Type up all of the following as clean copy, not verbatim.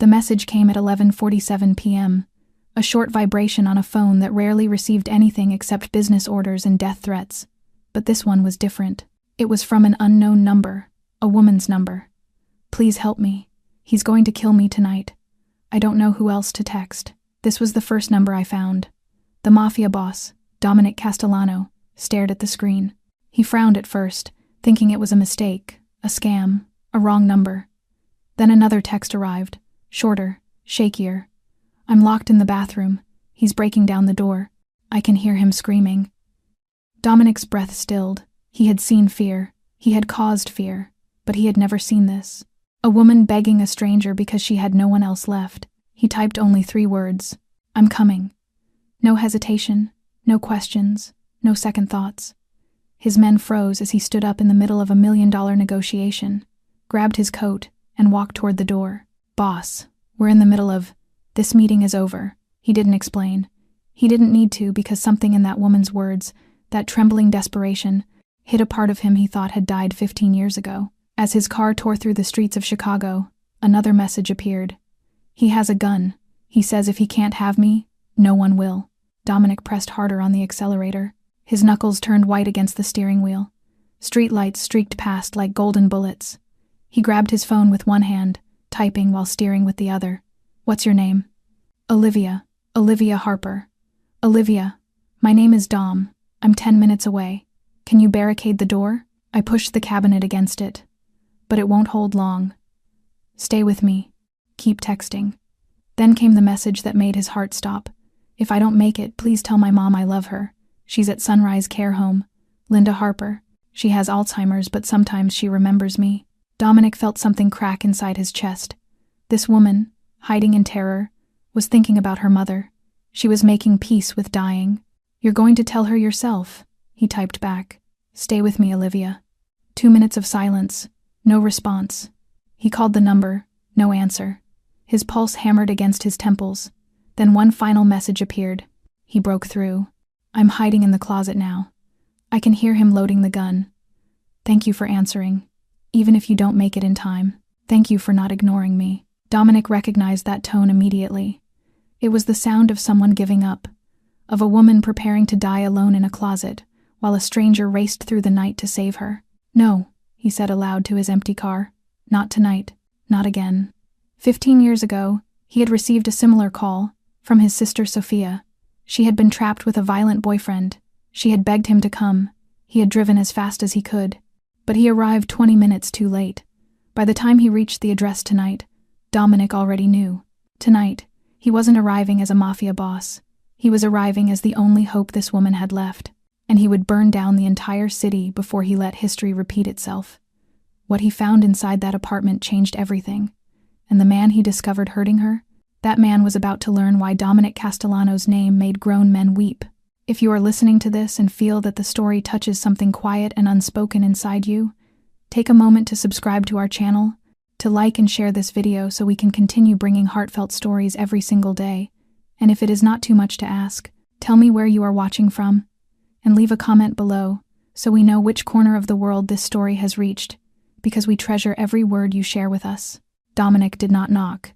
The message came at 11:47 p.m., a short vibration on a phone that rarely received anything except business orders and death threats. But this one was different. It was from an unknown number, a woman's number. "Please help me. He's going to kill me tonight. I don't know who else to text." This was the first number I found. The Mafia boss, Dominic Castellano, stared at the screen. He frowned at first, thinking it was a mistake, a scam, a wrong number. Then another text arrived, shorter, shakier. "I'm locked in the bathroom. He's breaking down the door. I can hear him screaming." Dominic's breath stilled. He had seen fear. He had caused fear. But he had never seen this. A woman begging a stranger because she had no one else left. He typed only 3 words. "I'm coming." No hesitation, no questions, no second thoughts. His men froze as he stood up in the middle of a $1 million negotiation, grabbed his coat, and walked toward the door. "Boss, we're in the middle of... This meeting is over." He didn't explain. He didn't need to, because something in that woman's words, that trembling desperation, hit a part of him he thought had died 15 years ago. As his car tore through the streets of Chicago, another message appeared. "He has a gun. He says if he can't have me, no one will." Dominic pressed harder on the accelerator. His knuckles turned white against the steering wheel. Street lights streaked past like golden bullets. He grabbed his phone with one hand, typing while steering with the other. "What's your name?" "Olivia. Olivia Harper." "Olivia, my name is Dom. I'm 10 minutes away. Can you barricade the door?" I pushed the cabinet against it. "But it won't hold long. Stay with me. Keep texting." Then came the message that made his heart stop. "If I don't make it, please tell my mom I love her. She's at Sunrise Care Home. Linda Harper. She has Alzheimer's, but sometimes she remembers me." Dominic felt something crack inside his chest. This woman, hiding in terror, was thinking about her mother. She was making peace with dying. "You're going to tell her yourself," he typed back. "Stay with me, Olivia." 2 minutes of silence. No response. He called the number. No answer. His pulse hammered against his temples. Then one final message appeared. He broke through. "I'm hiding in the closet now. I can hear him loading the gun. Thank you for answering. Even if you don't make it in time. Thank you for not ignoring me." Dominic recognized that tone immediately. It was the sound of someone giving up, of a woman preparing to die alone in a closet, while a stranger raced through the night to save her. "No," he said aloud to his empty car. "Not tonight. Not again." 15 years ago, he had received a similar call, from his sister Sophia. She had been trapped with a violent boyfriend. She had begged him to come. He had driven as fast as he could. But he arrived 20 minutes too late. By the time he reached the address tonight, Dominic already knew. Tonight, he wasn't arriving as a Mafia boss. He was arriving as the only hope this woman had left, and he would burn down the entire city before he let history repeat itself. What he found inside that apartment changed everything. And the man he discovered hurting her, that man was about to learn why Dominic Castellano's name made grown men weep. If you are listening to this and feel that the story touches something quiet and unspoken inside you, take a moment to subscribe to our channel, to like and share this video so we can continue bringing heartfelt stories every single day. And if it is not too much to ask, tell me where you are watching from, and leave a comment below so we know which corner of the world this story has reached, because we treasure every word you share with us. Dominic did not knock.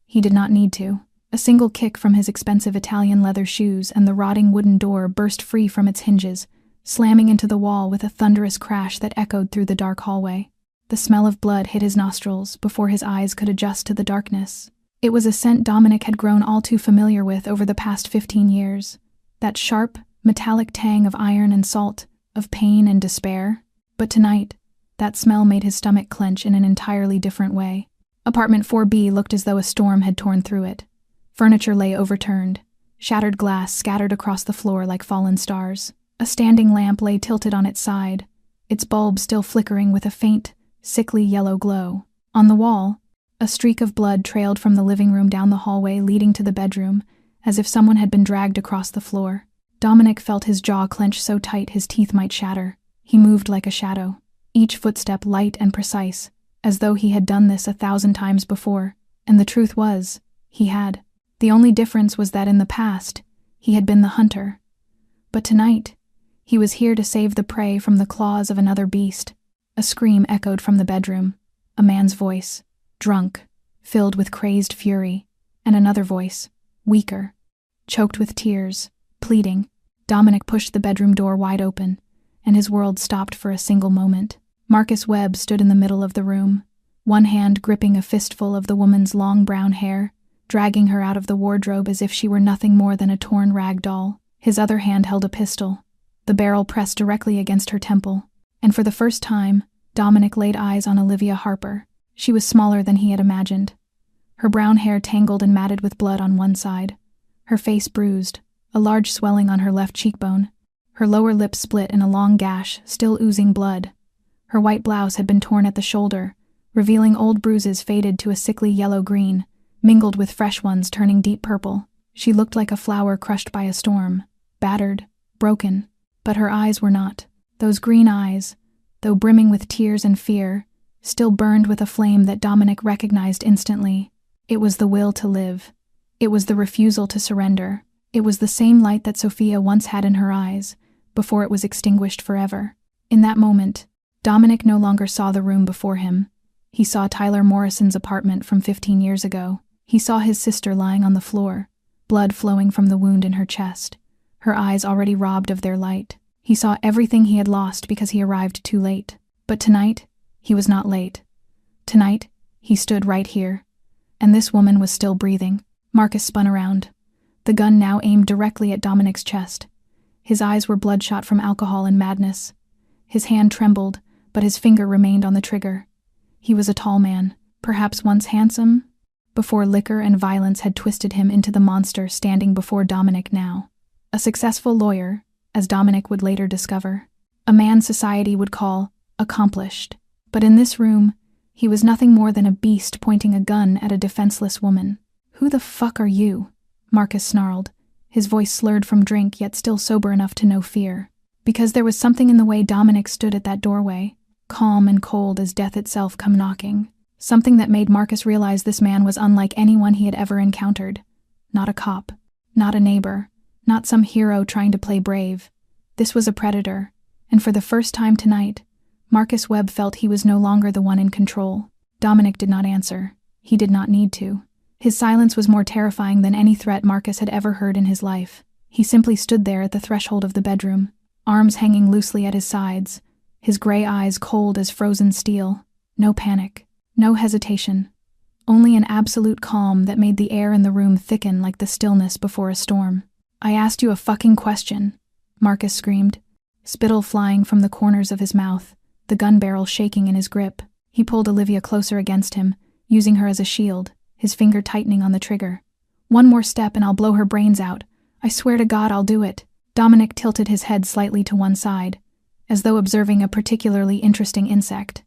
He did not need to. A single kick from his expensive Italian leather shoes and the rotting wooden door burst free from its hinges, slamming into the wall with a thunderous crash that echoed through the dark hallway. The smell of blood hit his nostrils before his eyes could adjust to the darkness. It was a scent Dominic had grown all too familiar with over the past 15 years. That sharp, metallic tang of iron and salt, of pain and despair. But tonight, that smell made his stomach clench in an entirely different way. Apartment 4B looked as though a storm had torn through it. Furniture lay overturned. Shattered glass scattered across the floor like fallen stars. A standing lamp lay tilted on its side, its bulb still flickering with a faint, sickly yellow glow. On the wall, a streak of blood trailed from the living room down the hallway leading to the bedroom, as if someone had been dragged across the floor. Dominic felt his jaw clench so tight his teeth might shatter. He moved like a shadow, each footstep light and precise, as though he had done this 1,000 times before. And the truth was, he had. The only difference was that in the past, he had been the hunter. But tonight, he was here to save the prey from the claws of another beast. A scream echoed from the bedroom. A man's voice, drunk, filled with crazed fury, and another voice, weaker, choked with tears, pleading. Dominic pushed the bedroom door wide open, and his world stopped for a single moment. Marcus Webb stood in the middle of the room, one hand gripping a fistful of the woman's long brown hair, dragging her out of the wardrobe as if she were nothing more than a torn rag doll. His other hand held a pistol, the barrel pressed directly against her temple, and for the first time, Dominic laid eyes on Olivia Harper. She was smaller than he had imagined. Her brown hair tangled and matted with blood on one side, her face bruised, a large swelling on her left cheekbone, her lower lip split in a long gash, still oozing blood. Her white blouse had been torn at the shoulder, revealing old bruises faded to a sickly yellow-green, mingled with fresh ones turning deep purple. She looked like a flower crushed by a storm, battered, broken, but her eyes were not. Those green eyes, though brimming with tears and fear, still burned with a flame that Dominic recognized instantly. It was the will to live. It was the refusal to surrender. It was the same light that Sophia once had in her eyes, before it was extinguished forever. In that moment, Dominic no longer saw the room before him. He saw Tyler Morrison's apartment from 15 years ago. He saw his sister lying on the floor, blood flowing from the wound in her chest, her eyes already robbed of their light. He saw everything he had lost because he arrived too late. But tonight, he was not late. Tonight, he stood right here, and this woman was still breathing. Marcus spun around, the gun now aimed directly at Dominic's chest. His eyes were bloodshot from alcohol and madness. His hand trembled, but his finger remained on the trigger. He was a tall man, perhaps once handsome, before liquor and violence had twisted him into the monster standing before Dominic now. A successful lawyer, as Dominic would later discover. A man society would call accomplished. But in this room, he was nothing more than a beast pointing a gun at a defenseless woman. "Who the fuck are you?" Marcus snarled, his voice slurred from drink yet still sober enough to know fear. Because there was something in the way Dominic stood at that doorway, calm and cold as death itself come knocking. Something that made Marcus realize this man was unlike anyone he had ever encountered. Not a cop, not a neighbor, not some hero trying to play brave. This was a predator, and for the first time tonight, Marcus Webb felt he was no longer the one in control. Dominic did not answer. He did not need to. His silence was more terrifying than any threat Marcus had ever heard in his life. He simply stood there at the threshold of the bedroom, arms hanging loosely at his sides, his gray eyes cold as frozen steel. No panic, no hesitation, only an absolute calm that made the air in the room thicken like the stillness before a storm. "I asked you a fucking question," Marcus screamed, spittle flying from the corners of his mouth, the gun barrel shaking in his grip. He pulled Olivia closer against him, using her as a shield, his finger tightening on the trigger. "One more step and I'll blow her brains out. I swear to God I'll do it." Dominic tilted his head slightly to one side, as though observing a particularly interesting insect.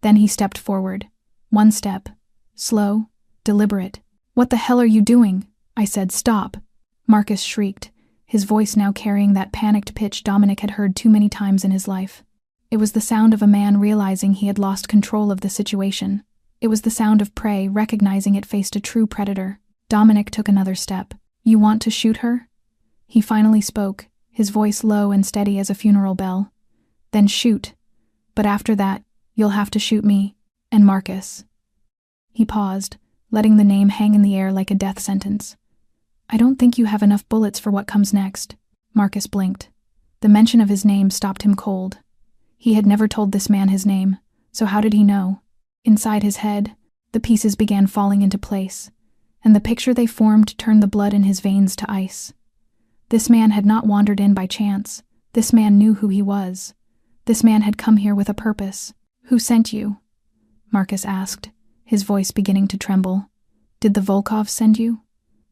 Then he stepped forward. One step. Slow, deliberate. "What the hell are you doing?" I said. "Stop." Marcus shrieked, his voice now carrying that panicked pitch Dominic had heard too many times in his life. It was the sound of a man realizing he had lost control of the situation. It was the sound of prey recognizing it faced a true predator. Dominic took another step. "You want to shoot her?" He finally spoke, his voice low and steady as a funeral bell. "Then shoot. But after that, you'll have to shoot me, and Marcus." He paused, letting the name hang in the air like a death sentence. "I don't think you have enough bullets for what comes next." Marcus blinked. The mention of his name stopped him cold. He had never told this man his name, so how did he know? Inside his head, the pieces began falling into place, and the picture they formed turned the blood in his veins to ice. This man had not wandered in by chance. This man knew who he was. This man had come here with a purpose. "Who sent you?" Marcus asked, his voice beginning to tremble. "Did the Volkovs send you?"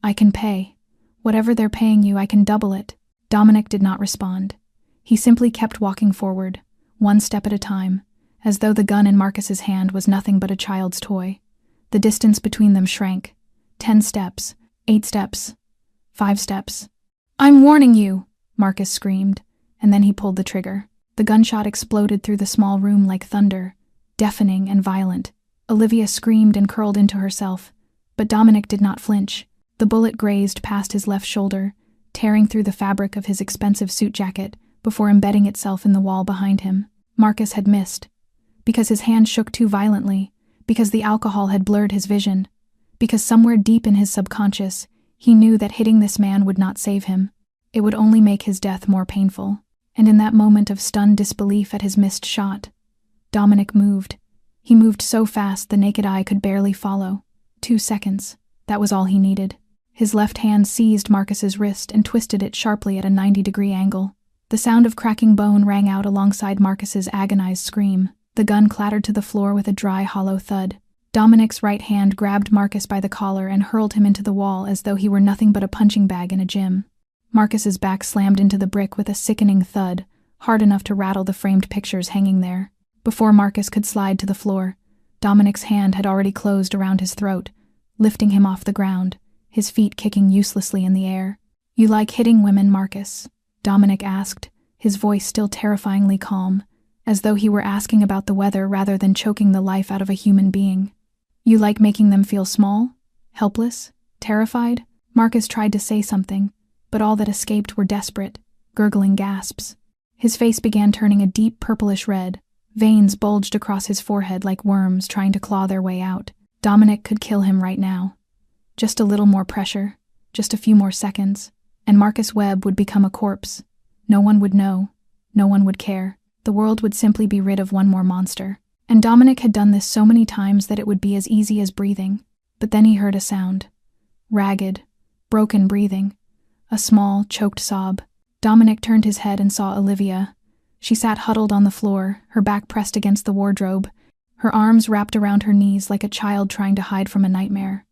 "I can pay. Whatever they're paying you, I can double it." Dominic did not respond. He simply kept walking forward, one step at a time, as though the gun in Marcus's hand was nothing but a child's toy. The distance between them shrank. 10 steps, 8 steps, 5 steps. "I'm warning you!" Marcus screamed, and then he pulled the trigger. The gunshot exploded through the small room like thunder, deafening and violent. Olivia screamed and curled into herself, but Dominic did not flinch. The bullet grazed past his left shoulder, tearing through the fabric of his expensive suit jacket before embedding itself in the wall behind him. Marcus had missed. Because his hand shook too violently, because the alcohol had blurred his vision, because somewhere deep in his subconscious, he knew that hitting this man would not save him. It would only make his death more painful. And in that moment of stunned disbelief at his missed shot, Dominic moved. He moved so fast the naked eye could barely follow. 2 seconds. That was all he needed. His left hand seized Marcus's wrist and twisted it sharply at a 90-degree angle. The sound of cracking bone rang out alongside Marcus's agonized scream. The gun clattered to the floor with a dry, hollow thud. Dominic's right hand grabbed Marcus by the collar and hurled him into the wall as though he were nothing but a punching bag in a gym. Marcus's back slammed into the brick with a sickening thud, hard enough to rattle the framed pictures hanging there. Before Marcus could slide to the floor, Dominic's hand had already closed around his throat, lifting him off the ground, his feet kicking uselessly in the air. "You like hitting women, Marcus?" Dominic asked, his voice still terrifyingly calm, as though he were asking about the weather rather than choking the life out of a human being. "You like making them feel small? Helpless? Terrified?" Marcus tried to say something, but all that escaped were desperate, gurgling gasps. His face began turning a deep purplish red. Veins bulged across his forehead like worms trying to claw their way out. Dominic could kill him right now. Just a little more pressure, just a few more seconds, and Marcus Webb would become a corpse. No one would know. No one would care. The world would simply be rid of one more monster. And Dominic had done this so many times that it would be as easy as breathing. But then he heard a sound. Ragged, broken breathing. A small, choked sob. Dominic turned his head and saw Olivia. She sat huddled on the floor, her back pressed against the wardrobe, her arms wrapped around her knees like a child trying to hide from a nightmare.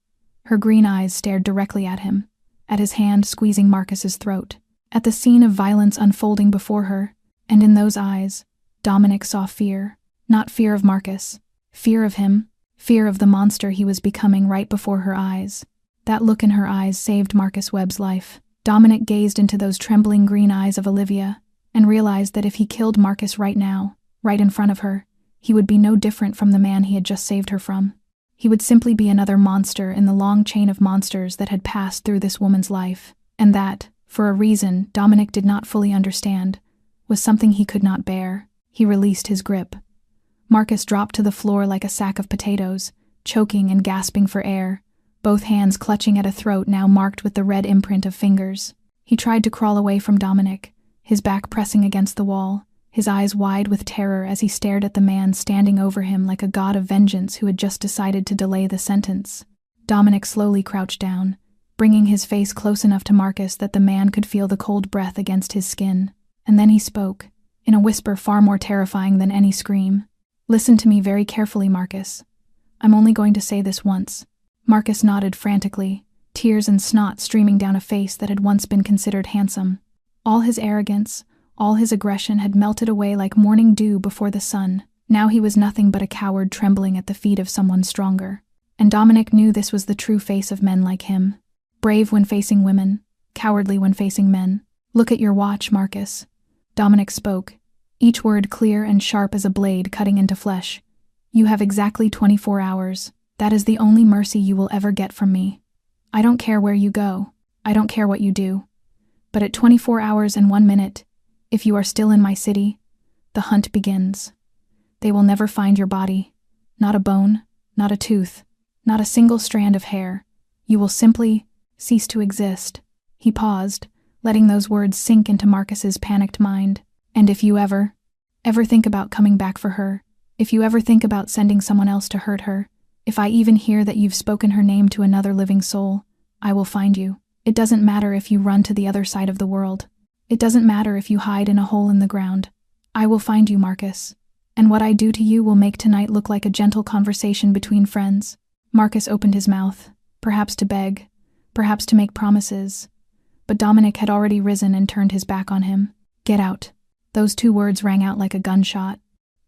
Her green eyes stared directly at him, at his hand squeezing Marcus's throat, at the scene of violence unfolding before her, and in those eyes, Dominic saw fear. Not fear of Marcus, fear of him, fear of the monster he was becoming right before her eyes. That look in her eyes saved Marcus Webb's life. Dominic gazed into those trembling green eyes of Olivia and realized that if he killed Marcus right now, right in front of her, he would be no different from the man he had just saved her from. He would simply be another monster in the long chain of monsters that had passed through this woman's life, and that, for a reason Dominic did not fully understand, was something he could not bear. He released his grip. Marcus dropped to the floor like a sack of potatoes, choking and gasping for air, both hands clutching at a throat now marked with the red imprint of fingers. He tried to crawl away from Dominic, his back pressing against the wall, his eyes wide with terror as he stared at the man standing over him like a god of vengeance who had just decided to delay the sentence. Dominic slowly crouched down, bringing his face close enough to Marcus that the man could feel the cold breath against his skin. And then he spoke, in a whisper far more terrifying than any scream. "Listen to me very carefully, Marcus. I'm only going to say this once." Marcus nodded frantically, tears and snot streaming down a face that had once been considered handsome. All his arrogance, all his aggression had melted away like morning dew before the sun. Now he was nothing but a coward trembling at the feet of someone stronger. And Dominic knew this was the true face of men like him. Brave when facing women, cowardly when facing men. "Look at your watch, Marcus." Dominic spoke, each word clear and sharp as a blade cutting into flesh. "You have exactly 24 hours. That is the only mercy you will ever get from me. I don't care where you go. I don't care what you do. But at 24 hours and 1 minute, if you are still in my city, the hunt begins. They will never find your body. Not a bone, not a tooth, not a single strand of hair. You will simply cease to exist." He paused, letting those words sink into Marcus's panicked mind. "And if you ever think about coming back for her, if you ever think about sending someone else to hurt her, if I even hear that you've spoken her name to another living soul, I will find you. It doesn't matter if you run to the other side of the world. It doesn't matter if you hide in a hole in the ground. I will find you, Marcus. And what I do to you will make tonight look like a gentle conversation between friends." Marcus opened his mouth, perhaps to beg, perhaps to make promises. But Dominic had already risen and turned his back on him. "Get out." Those 2 words rang out like a gunshot,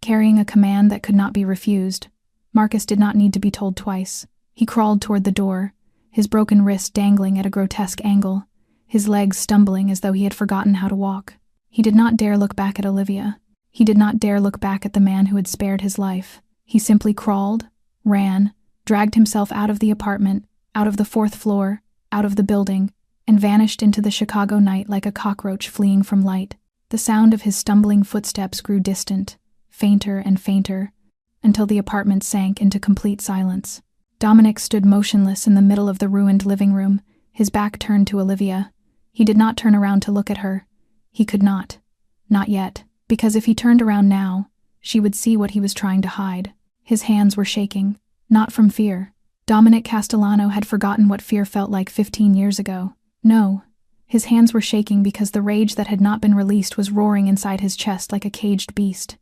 carrying a command that could not be refused. Marcus did not need to be told twice. He crawled toward the door, his broken wrist dangling at a grotesque angle, his legs stumbling as though he had forgotten how to walk. He did not dare look back at Olivia. He did not dare look back at the man who had spared his life. He simply crawled, ran, dragged himself out of the apartment, out of the 4th floor, out of the building, and vanished into the Chicago night like a cockroach fleeing from light. The sound of his stumbling footsteps grew distant, fainter and fainter. until the apartment sank into complete silence. Dominic stood motionless in the middle of the ruined living room, his back turned to Olivia. He did not turn around to look at her. He could not. Not yet, because if he turned around now, she would see what he was trying to hide. His hands were shaking, not from fear. Dominic Castellano had forgotten what fear felt like 15 years ago. No, his hands were shaking because the rage that had not been released was roaring inside his chest like a caged beast.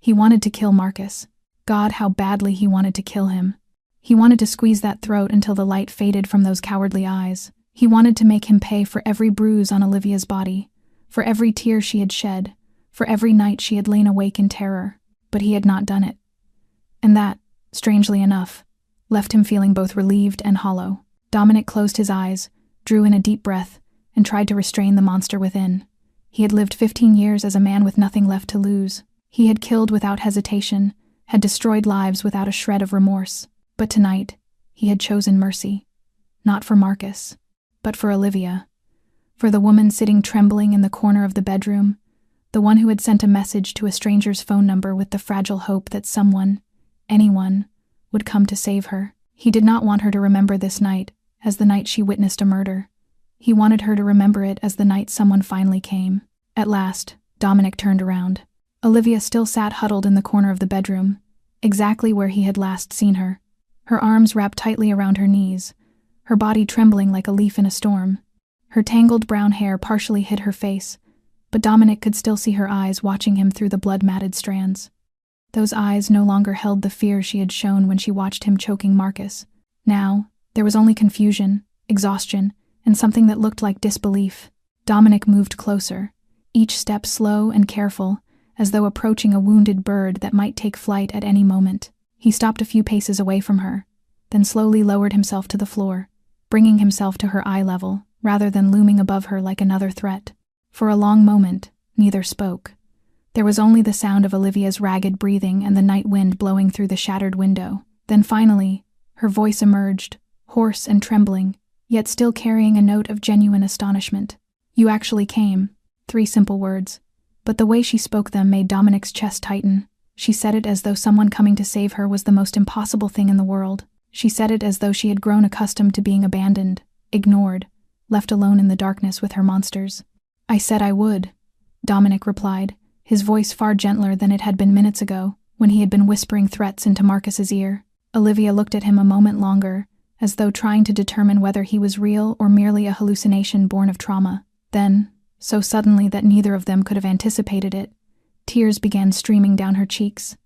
He wanted to kill Marcus. God, how badly he wanted to kill him. He wanted to squeeze that throat until the light faded from those cowardly eyes. He wanted to make him pay for every bruise on Olivia's body, for every tear she had shed, for every night she had lain awake in terror. But he had not done it. And that, strangely enough, left him feeling both relieved and hollow. Dominic closed his eyes, drew in a deep breath, and tried to restrain the monster within. He had lived 15 years as a man with nothing left to lose. He had killed without hesitation, had destroyed lives without a shred of remorse. But tonight, he had chosen mercy. Not for Marcus, but for Olivia. For the woman sitting trembling in the corner of the bedroom, the one who had sent a message to a stranger's phone number with the fragile hope that someone, anyone, would come to save her. He did not want her to remember this night as the night she witnessed a murder. He wanted her to remember it as the night someone finally came. At last, Dominic turned around. Olivia still sat huddled in the corner of the bedroom, exactly where he had last seen her. Her arms wrapped tightly around her knees, her body trembling like a leaf in a storm. Her tangled brown hair partially hid her face, but Dominic could still see her eyes watching him through the blood-matted strands. Those eyes no longer held the fear she had shown when she watched him choking Marcus. Now, there was only confusion, exhaustion, and something that looked like disbelief. Dominic moved closer, each step slow and careful, as though approaching a wounded bird that might take flight at any moment. He stopped a few paces away from her, then slowly lowered himself to the floor, bringing himself to her eye level, rather than looming above her like another threat. For a long moment, neither spoke. There was only the sound of Olivia's ragged breathing and the night wind blowing through the shattered window. Then finally, her voice emerged, hoarse and trembling, yet still carrying a note of genuine astonishment. "You actually came." 3 simple words. But the way she spoke them made Dominic's chest tighten. She said it as though someone coming to save her was the most impossible thing in the world. She said it as though she had grown accustomed to being abandoned, ignored, left alone in the darkness with her monsters. "I said I would," Dominic replied, his voice far gentler than it had been minutes ago, when he had been whispering threats into Marcus's ear. Olivia looked at him a moment longer, as though trying to determine whether he was real or merely a hallucination born of trauma. Then, so suddenly that neither of them could have anticipated it, tears began streaming down her cheeks.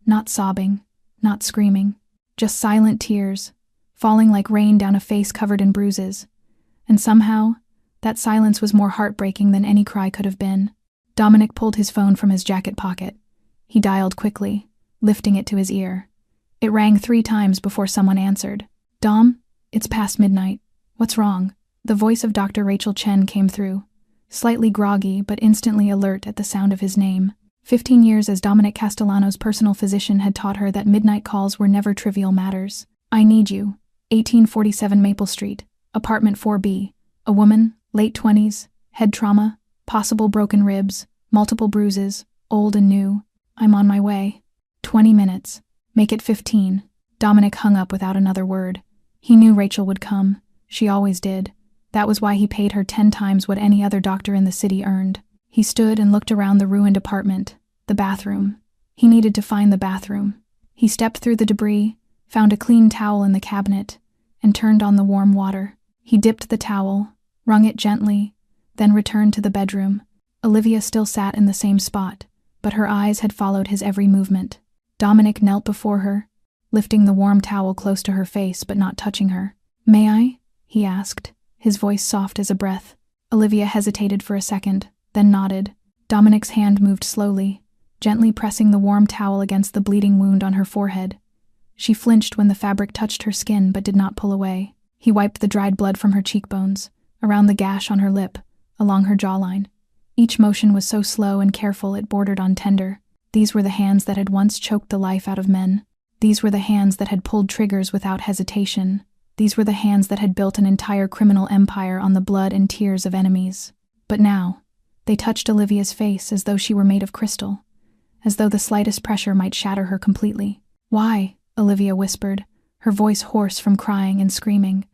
Not sobbing, not screaming, just silent tears, falling like rain down a face covered in bruises. And somehow, that silence was more heartbreaking than any cry could have been. Dominic pulled his phone from his jacket pocket. He dialed quickly, lifting it to his ear. It rang 3 times before someone answered. "Dom, it's past midnight. What's wrong?" The voice of Dr. Rachel Chen came through, slightly groggy but instantly alert at the sound of his name. 15 years as Dominic Castellano's personal physician had taught her that midnight calls were never trivial matters. "I need you. 1847 Maple Street, apartment 4B. A woman, late 20s, head trauma, possible broken ribs, multiple bruises, old and new. I'm on my way." 20 minutes. Make it 15. Dominic hung up without another word. He knew Rachel would come. She always did. That was why he paid her 10 times what any other doctor in the city earned. He stood and looked around the ruined apartment, the bathroom. He needed to find the bathroom. He stepped through the debris, found a clean towel in the cabinet, and turned on the warm water. He dipped the towel, wrung it gently, then returned to the bedroom. Olivia still sat in the same spot, but her eyes had followed his every movement. Dominic knelt before her, lifting the warm towel close to her face but not touching her. "May I?" he asked, his voice soft as a breath. Olivia hesitated for a second, then nodded. Dominic's hand moved slowly, gently pressing the warm towel against the bleeding wound on her forehead. She flinched when the fabric touched her skin but did not pull away. He wiped the dried blood from her cheekbones, around the gash on her lip, along her jawline. Each motion was so slow and careful it bordered on tender. These were the hands that had once choked the life out of men. These were the hands that had pulled triggers without hesitation. These were the hands that had built an entire criminal empire on the blood and tears of enemies. But now, they touched Olivia's face as though she were made of crystal, as though the slightest pressure might shatter her completely. Why? Olivia whispered, her voice hoarse from crying and screaming.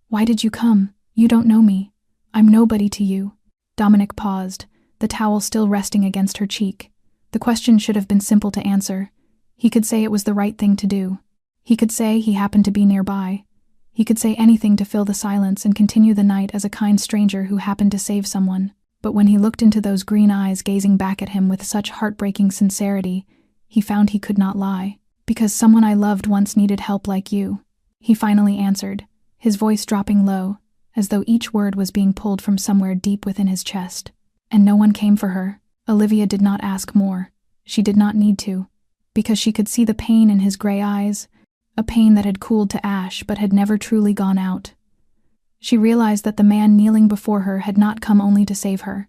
Why did you come? You don't know me. I'm nobody to you. Dominic paused, the towel still resting against her cheek. The question should have been simple to answer. He could say it was the right thing to do. He could say he happened to be nearby. He could say anything to fill the silence and continue the night as a kind stranger who happened to save someone. But when he looked into those green eyes gazing back at him with such heartbreaking sincerity, he found he could not lie. Because someone I loved once needed help like you. He finally answered, his voice dropping low, as though each word was being pulled from somewhere deep within his chest. And no one came for her. Olivia did not ask more. She did not need to. Because she could see the pain in his gray eyes, a pain that had cooled to ash but had never truly gone out. She realized that the man kneeling before her had not come only to save her.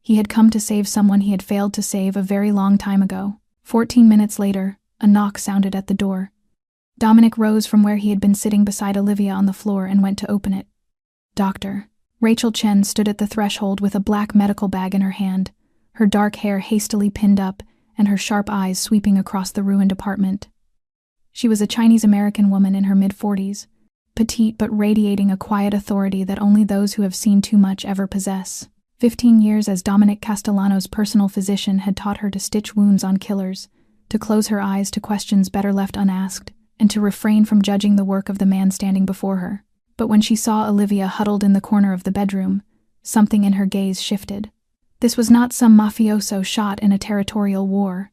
He had come to save someone he had failed to save a very long time ago. 14 minutes later, a knock sounded at the door. Dominic rose from where he had been sitting beside Olivia on the floor and went to open it. Doctor. Rachel Chen stood at the threshold with a black medical bag in her hand, her dark hair hastily pinned up and her sharp eyes sweeping across the ruined apartment. She was a Chinese-American woman in her mid-40s, petite but radiating a quiet authority that only those who have seen too much ever possess. 15 years as Dominic Castellano's personal physician had taught her to stitch wounds on killers, to close her eyes to questions better left unasked, and to refrain from judging the work of the man standing before her. But when she saw Olivia huddled in the corner of the bedroom, something in her gaze shifted. This was not some mafioso shot in a territorial war.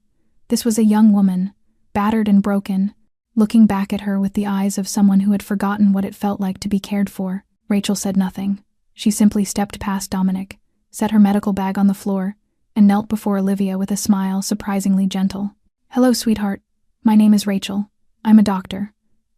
This was a young woman, battered and broken, looking back at her with the eyes of someone who had forgotten what it felt like to be cared for. Rachel said nothing. She simply stepped past Dominic, set her medical bag on the floor, and knelt before Olivia with a smile surprisingly gentle. Hello, sweetheart. My name is Rachel. I'm a doctor.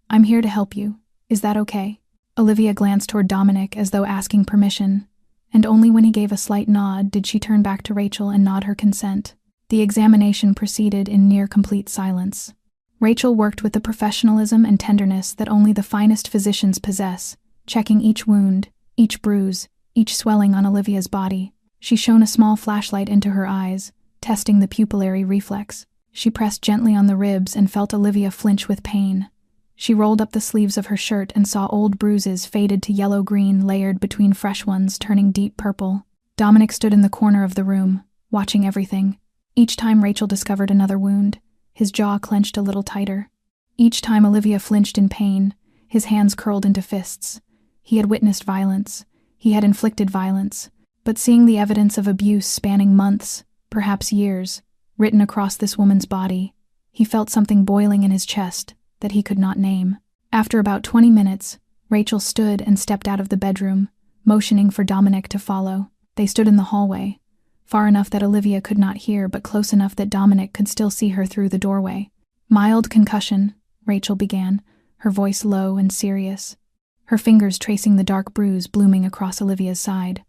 I'm here to help you. Is that okay? Olivia glanced toward Dominic as though asking permission, and only when he gave a slight nod did she turn back to Rachel and nod her consent. The examination proceeded in near-complete silence. Rachel worked with the professionalism and tenderness that only the finest physicians possess, checking each wound, each bruise, each swelling on Olivia's body. She shone a small flashlight into her eyes, testing the pupillary reflex. She pressed gently on the ribs and felt Olivia flinch with pain. She rolled up the sleeves of her shirt and saw old bruises faded to yellow-green layered between fresh ones turning deep purple. Dominic stood in the corner of the room, watching everything. Each time Rachel discovered another wound, his jaw clenched a little tighter. Each time Olivia flinched in pain, his hands curled into fists. He had witnessed violence. He had inflicted violence. But seeing the evidence of abuse spanning months, perhaps years, written across this woman's body, he felt something boiling in his chest that he could not name. After about 20 minutes, Rachel stood and stepped out of the bedroom, motioning for Dominic to follow. They stood in the hallway, far enough that Olivia could not hear but close enough that Dominic could still see her through the doorway. Mild concussion, Rachel began, her voice low and serious, her fingers tracing the dark bruise blooming across Olivia's side.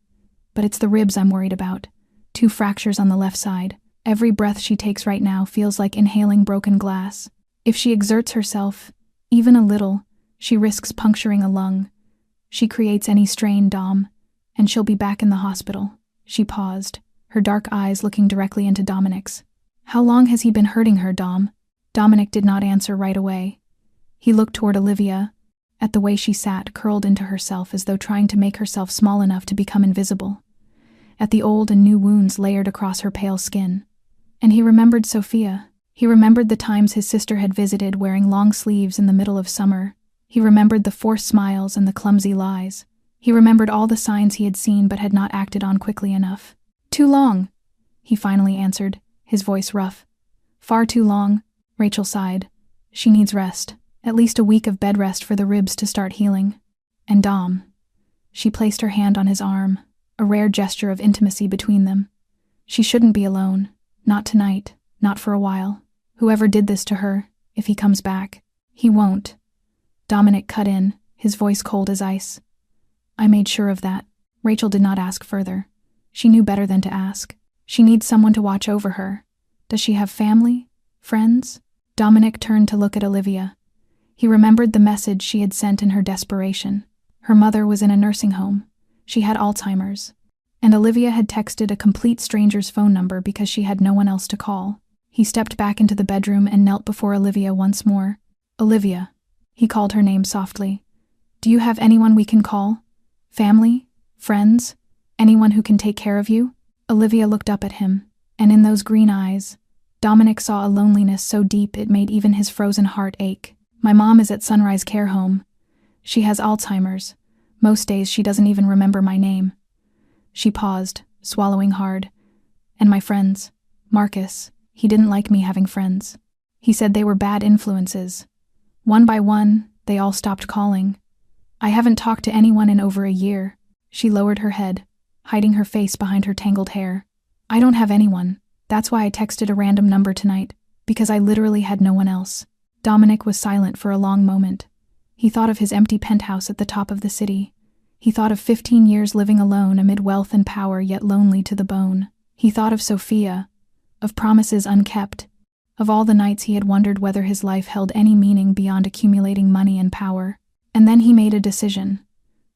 But it's the ribs I'm worried about. 2 fractures on the left side. Every breath she takes right now feels like inhaling broken glass. If she exerts herself, even a little, she risks puncturing a lung. She creates any strain, Dom, and she'll be back in the hospital. She paused, her dark eyes looking directly into Dominic's. How long has he been hurting her, Dom? Dominic did not answer right away. He looked toward Olivia, at the way she sat, curled into herself as though trying to make herself small enough to become invisible, at the old and new wounds layered across her pale skin. And he remembered Sophia. He remembered the times his sister had visited wearing long sleeves in the middle of summer. He remembered the forced smiles and the clumsy lies. He remembered all the signs he had seen but had not acted on quickly enough. Too long, he finally answered, his voice rough. Far too long, Rachel sighed. She needs rest, at least a week of bed rest for the ribs to start healing. And Dom. She placed her hand on his arm, a rare gesture of intimacy between them. She shouldn't be alone, not tonight, not for a while. Whoever did this to her, if he comes back, he won't. Dominic cut in, his voice cold as ice. I made sure of that. Rachel did not ask further. She knew better than to ask. She needs someone to watch over her. Does she have family? Friends? Dominic turned to look at Olivia. He remembered the message she had sent in her desperation. Her mother was in a nursing home. She had Alzheimer's. And Olivia had texted a complete stranger's phone number because she had no one else to call. He stepped back into the bedroom and knelt before Olivia once more. "Olivia," he called her name softly. "Do you have anyone we can call? Family? Friends? Anyone who can take care of you?" Olivia looked up at him, and in those green eyes, Dominic saw a loneliness so deep it made even his frozen heart ache. "My mom is at Sunrise Care Home. She has Alzheimer's. Most days she doesn't even remember my name." She paused, swallowing hard. "And my friends. Marcus, he didn't like me having friends. He said they were bad influences. One by one, they all stopped calling. I haven't talked to anyone in over a year." She lowered her head, hiding her face behind her tangled hair. "I don't have anyone. That's why I texted a random number tonight, because I literally had no one else." Dominic was silent for a long moment. He thought of his empty penthouse at the top of the city. He thought of 15 years living alone amid wealth and power, yet lonely to the bone. He thought of Sophia, of promises unkept, of all the nights he had wondered whether his life held any meaning beyond accumulating money and power. And then he made a decision.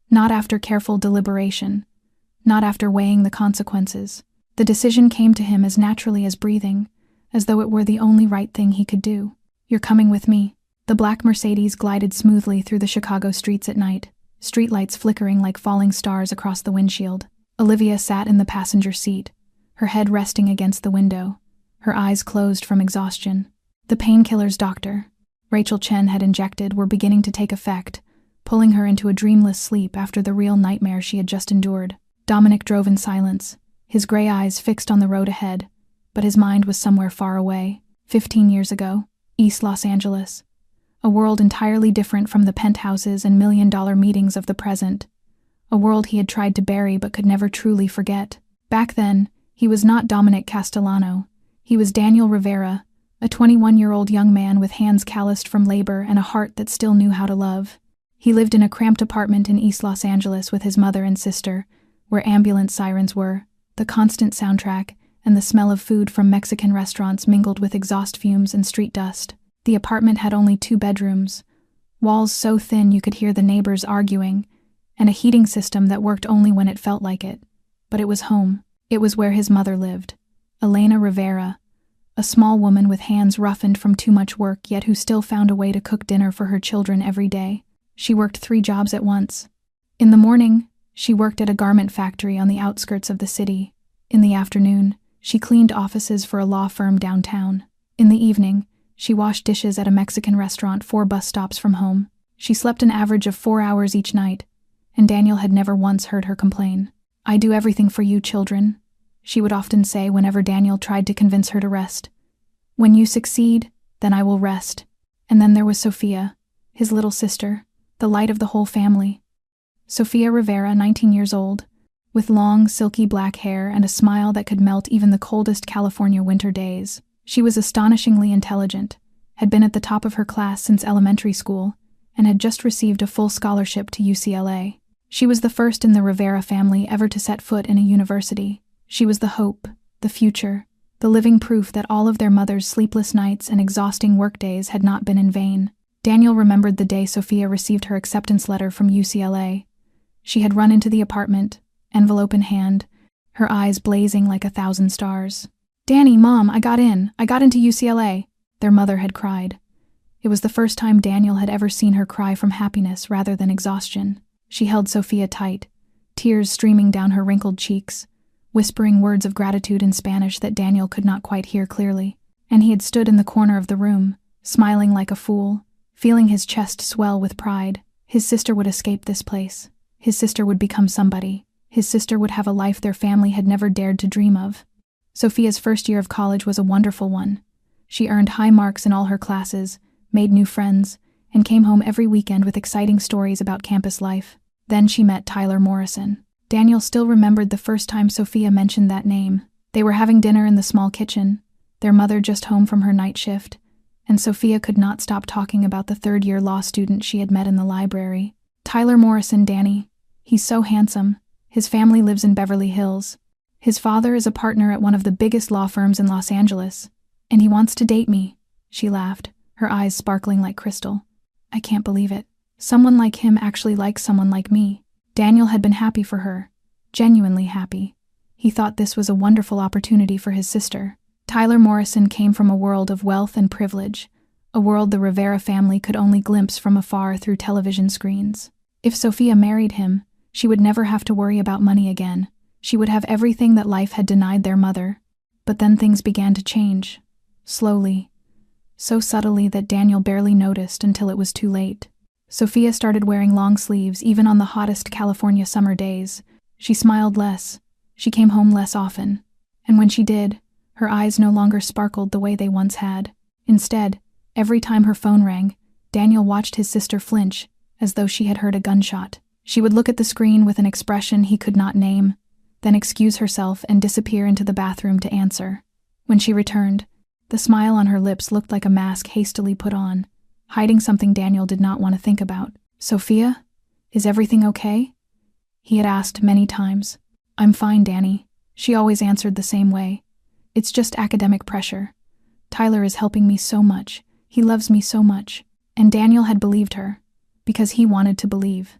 Not after careful deliberation, not after weighing the consequences. The decision came to him as naturally as breathing, as though it were the only right thing he could do. "You're coming with me." The black Mercedes glided smoothly through the Chicago streets at night, streetlights flickering like falling stars across the windshield. Olivia sat in the passenger seat, her head resting against the window, her eyes closed from exhaustion. The painkillers Dr. Rachel Chen had injected were beginning to take effect, pulling her into a dreamless sleep after the real nightmare she had just endured. Dominic drove in silence, his gray eyes fixed on the road ahead, but his mind was somewhere far away. 15 years ago, East Los Angeles. A world entirely different from the penthouses and million-dollar meetings of the present. A world he had tried to bury but could never truly forget. Back then, he was not Dominic Castellano. He was Daniel Rivera, a 21-year-old young man with hands calloused from labor and a heart that still knew how to love. He lived in a cramped apartment in East Los Angeles with his mother and sister, where ambulance sirens were, the constant soundtrack, and the smell of food from Mexican restaurants mingled with exhaust fumes and street dust. The apartment had only 2 bedrooms, walls so thin you could hear the neighbors arguing, and a heating system that worked only when it felt like it. But it was home. It was where his mother lived, Elena Rivera, a small woman with hands roughened from too much work, yet who still found a way to cook dinner for her children every day. She worked 3 jobs at once. In the morning, she worked at a garment factory on the outskirts of the city. In the afternoon, she cleaned offices for a law firm downtown. In the evening, she washed dishes at a Mexican restaurant 4 bus stops from home. She slept an average of 4 hours each night, and Daniel had never once heard her complain. "I do everything for you, children," she would often say whenever Daniel tried to convince her to rest. "When you succeed, then I will rest." And then there was Sophia, his little sister, the light of the whole family. Sophia Rivera, 19 years old, with long, silky black hair and a smile that could melt even the coldest California winter days. She was astonishingly intelligent, had been at the top of her class since elementary school, and had just received a full scholarship to UCLA. She was the first in the Rivera family ever to set foot in a university. She was the hope, the future, the living proof that all of their mother's sleepless nights and exhausting workdays had not been in vain. Daniel remembered the day Sophia received her acceptance letter from UCLA. She had run into the apartment, envelope in hand, her eyes blazing like 1,000 stars. "Danny, Mom, I got into UCLA," their mother had cried. It was the first time Daniel had ever seen her cry from happiness rather than exhaustion. She held Sophia tight, tears streaming down her wrinkled cheeks, whispering words of gratitude in Spanish that Daniel could not quite hear clearly. And he had stood in the corner of the room, smiling like a fool, feeling his chest swell with pride. His sister would escape this place. His sister would become somebody. His sister would have a life their family had never dared to dream of. Sophia's first year of college was a wonderful one. She earned high marks in all her classes, made new friends, and came home every weekend with exciting stories about campus life. Then she met Tyler Morrison. Daniel still remembered the first time Sophia mentioned that name. They were having dinner in the small kitchen, their mother just home from her night shift, and Sophia could not stop talking about the third-year law student she had met in the library. "Tyler Morrison, Danny. He's so handsome. His family lives in Beverly Hills. His father is a partner at one of the biggest law firms in Los Angeles, and he wants to date me," she laughed, her eyes sparkling like crystal. "I can't believe it. Someone like him actually likes someone like me." Daniel had been happy for her, genuinely happy. He thought this was a wonderful opportunity for his sister. Tyler Morrison came from a world of wealth and privilege, a world the Rivera family could only glimpse from afar through television screens. If Sophia married him, she would never have to worry about money again. She would have everything that life had denied their mother. But then things began to change. Slowly. So subtly that Daniel barely noticed until it was too late. Sophia started wearing long sleeves even on the hottest California summer days. She smiled less. She came home less often. And when she did, her eyes no longer sparkled the way they once had. Instead, every time her phone rang, Daniel watched his sister flinch, as though she had heard a gunshot. She would look at the screen with an expression he could not name, then excuse herself and disappear into the bathroom to answer. When she returned, the smile on her lips looked like a mask hastily put on, hiding something Daniel did not want to think about. "Sophia? Is everything okay?" he had asked many times. "I'm fine, Danny," she always answered the same way. "It's just academic pressure. Tyler is helping me so much. He loves me so much." And Daniel had believed her, because he wanted to believe,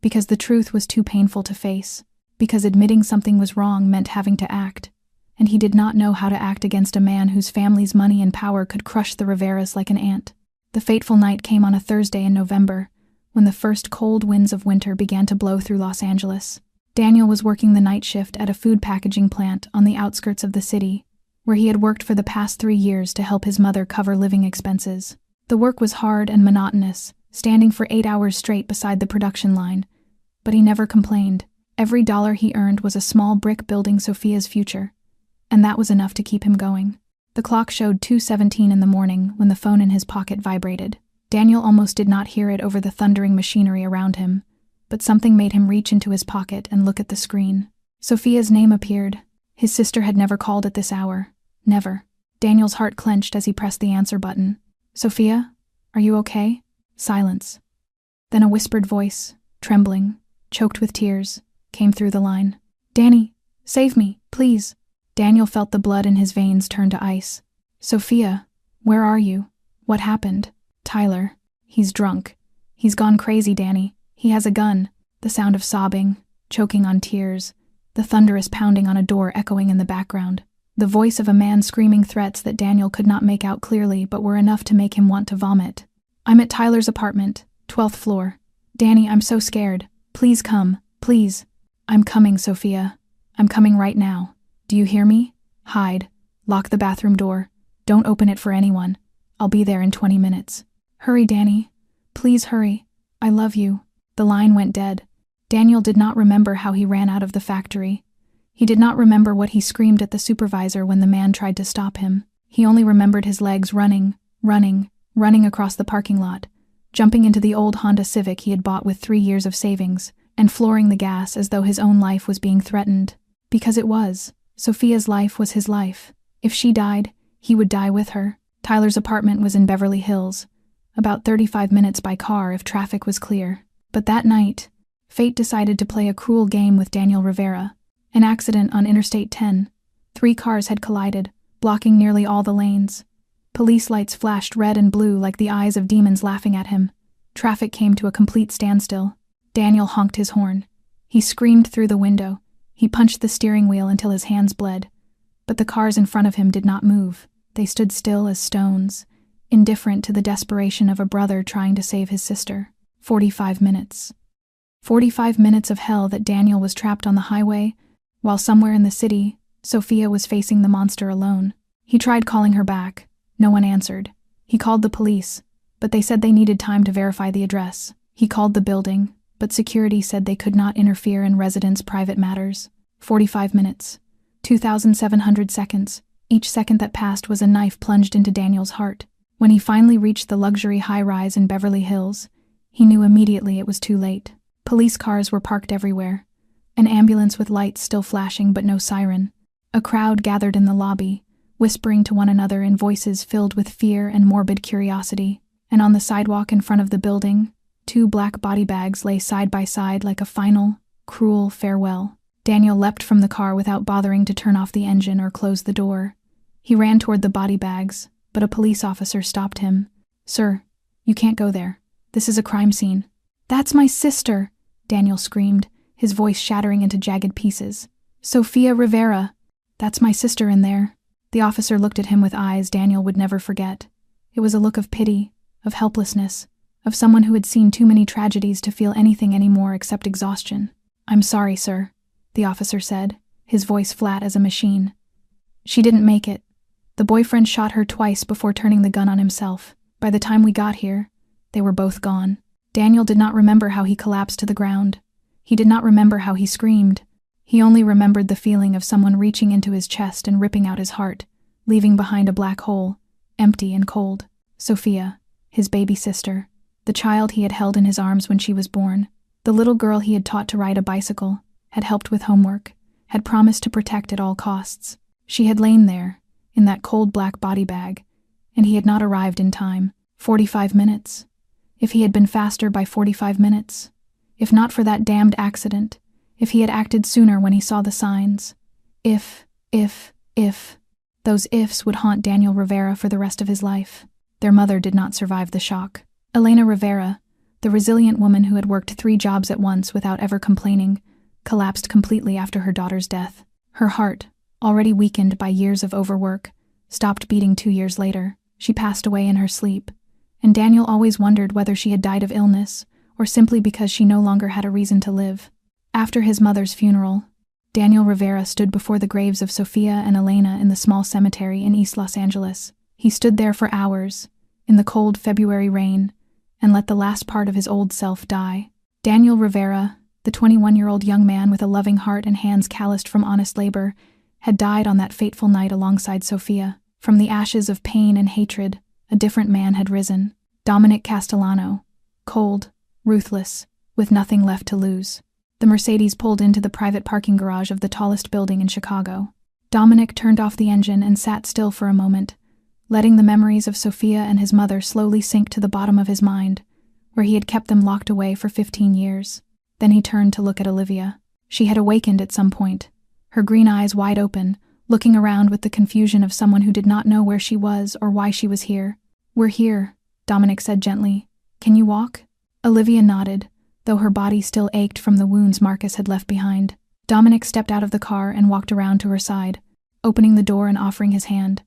because the truth was too painful to face, because admitting something was wrong meant having to act, and he did not know how to act against a man whose family's money and power could crush the Riveras like an ant. The fateful night came on a Thursday in November, when the first cold winds of winter began to blow through Los Angeles. Daniel was working the night shift at a food packaging plant on the outskirts of the city, where he had worked for the past 3 years to help his mother cover living expenses. The work was hard and monotonous, standing for 8 hours straight beside the production line, but he never complained. Every dollar he earned was a small brick building Sophia's future, and that was enough to keep him going. The clock showed 2:17 in the morning when the phone in his pocket vibrated. Daniel almost did not hear it over the thundering machinery around him, but something made him reach into his pocket and look at the screen. Sophia's name appeared. His sister had never called at this hour. Never. Daniel's heart clenched as he pressed the answer button. "Sophia? Are you okay?" Silence. Then a whispered voice, trembling, choked with tears, came through the line. "Danny, save me, please." Daniel felt the blood in his veins turn to ice. "Sophia, where are you? What happened?" "Tyler. He's drunk. He's gone crazy, Danny. He has a gun." The sound of sobbing, choking on tears, the thunderous pounding on a door echoing in the background. The voice of a man screaming threats that Daniel could not make out clearly but were enough to make him want to vomit. "I'm at Tyler's apartment, 12th floor. Danny, I'm so scared. Please come, please." "I'm coming, Sophia. I'm coming right now. Do you hear me? Hide. Lock the bathroom door. Don't open it for anyone. I'll be there in 20 minutes. Hurry, Danny. Please hurry. I love you." The line went dead. Daniel did not remember how he ran out of the factory. He did not remember what he screamed at the supervisor when the man tried to stop him. He only remembered his legs running across the parking lot, jumping into the old Honda Civic he had bought with 3 years of savings, and flooring the gas as though his own life was being threatened. Because it was. Sophia's life was his life. If she died, he would die with her. Tyler's apartment was in Beverly Hills, about 35 minutes by car if traffic was clear. But that night, fate decided to play a cruel game with Daniel Rivera. An accident on Interstate 10. 3 cars had collided, blocking nearly all the lanes. Police lights flashed red and blue like the eyes of demons laughing at him. Traffic came to a complete standstill. Daniel honked his horn. He screamed through the window. He punched the steering wheel until his hands bled. But the cars in front of him did not move. They stood still as stones, indifferent to the desperation of a brother trying to save his sister. 45 minutes. 45 minutes of hell that Daniel was trapped on the highway, while somewhere in the city, Sophia was facing the monster alone. He tried calling her back. No one answered. He called the police, but they said they needed time to verify the address. He called the building, but security said they could not interfere in residents' private matters. 45 minutes. 2,700 seconds. Each second that passed was a knife plunged into Daniel's heart. When he finally reached the luxury high-rise in Beverly Hills, he knew immediately it was too late. Police cars were parked everywhere. An ambulance with lights still flashing but no siren. A crowd gathered in the lobby, whispering to one another in voices filled with fear and morbid curiosity. And on the sidewalk in front of the building, 2 black body bags lay side by side like a final, cruel farewell. Daniel leapt from the car without bothering to turn off the engine or close the door. He ran toward the body bags, but a police officer stopped him. "Sir, you can't go there. This is a crime scene." "That's my sister," Daniel screamed, his voice shattering into jagged pieces. "Sophia Rivera. That's my sister in there." The officer looked at him with eyes Daniel would never forget. It was a look of pity, of helplessness, of someone who had seen too many tragedies to feel anything anymore except exhaustion. "I'm sorry, sir," the officer said, his voice flat as a machine. "She didn't make it. The boyfriend shot her twice before turning the gun on himself. By the time we got here, they were both gone." Daniel did not remember how he collapsed to the ground. He did not remember how he screamed. He only remembered the feeling of someone reaching into his chest and ripping out his heart, leaving behind a black hole, empty and cold. Sophia, his baby sister, the child he had held in his arms when she was born, the little girl he had taught to ride a bicycle, had helped with homework, had promised to protect at all costs. She had lain there, in that cold black body bag, and he had not arrived in time. 45 minutes. If he had been faster by 45 minutes. If not for that damned accident. If he had acted sooner when he saw the signs. If. Those ifs would haunt Daniel Rivera for the rest of his life. Their mother did not survive the shock. Elena Rivera, the resilient woman who had worked 3 jobs at once without ever complaining, collapsed completely after her daughter's death. Her heart, already weakened by years of overwork, stopped beating 2 years later. She passed away in her sleep, and Daniel always wondered whether she had died of illness or simply because she no longer had a reason to live. After his mother's funeral, Daniel Rivera stood before the graves of Sophia and Elena in the small cemetery in East Los Angeles. He stood there for hours, in the cold February rain, and let the last part of his old self die. Daniel Rivera, the 21-year-old young man with a loving heart and hands calloused from honest labor, had died on that fateful night alongside Sophia. From the ashes of pain and hatred, a different man had risen. Dominic Castellano, cold, ruthless, with nothing left to lose. The Mercedes pulled into the private parking garage of the tallest building in Chicago. Dominic turned off the engine and sat still for a moment, letting the memories of Sophia and his mother slowly sink to the bottom of his mind, where he had kept them locked away for 15 years. Then he turned to look at Olivia. She had awakened at some point, her green eyes wide open, looking around with the confusion of someone who did not know where she was or why she was here. "We're here," Dominic said gently. "Can you walk?" Olivia nodded, though her body still ached from the wounds Marcus had left behind. Dominic stepped out of the car and walked around to her side, opening the door and offering his hand.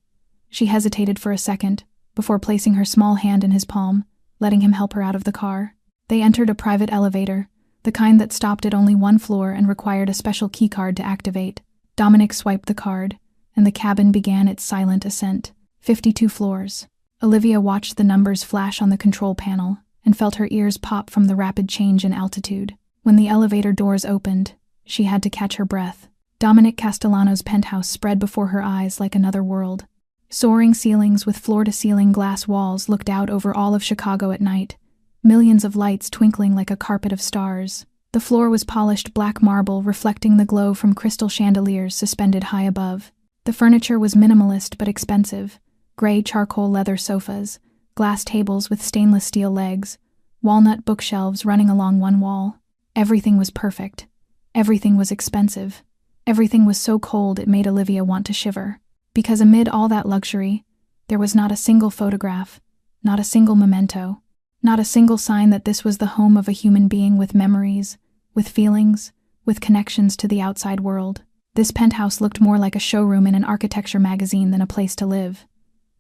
She hesitated for a second, before placing her small hand in his palm, letting him help her out of the car. They entered a private elevator, the kind that stopped at only one floor and required a special keycard to activate. Dominic swiped the card, and the cabin began its silent ascent. 52 floors. Olivia watched the numbers flash on the control panel and felt her ears pop from the rapid change in altitude. When the elevator doors opened, she had to catch her breath. Dominic Castellano's penthouse spread before her eyes like another world. Soaring ceilings with floor-to-ceiling glass walls looked out over all of Chicago at night, millions of lights twinkling like a carpet of stars. The floor was polished black marble reflecting the glow from crystal chandeliers suspended high above. The furniture was minimalist but expensive. Gray charcoal leather sofas, glass tables with stainless steel legs, walnut bookshelves running along one wall. Everything was perfect. Everything was expensive. Everything was so cold it made Olivia want to shiver. Because amid all that luxury, there was not a single photograph, not a single memento, not a single sign that this was the home of a human being with memories, with feelings, with connections to the outside world. This penthouse looked more like a showroom in an architecture magazine than a place to live.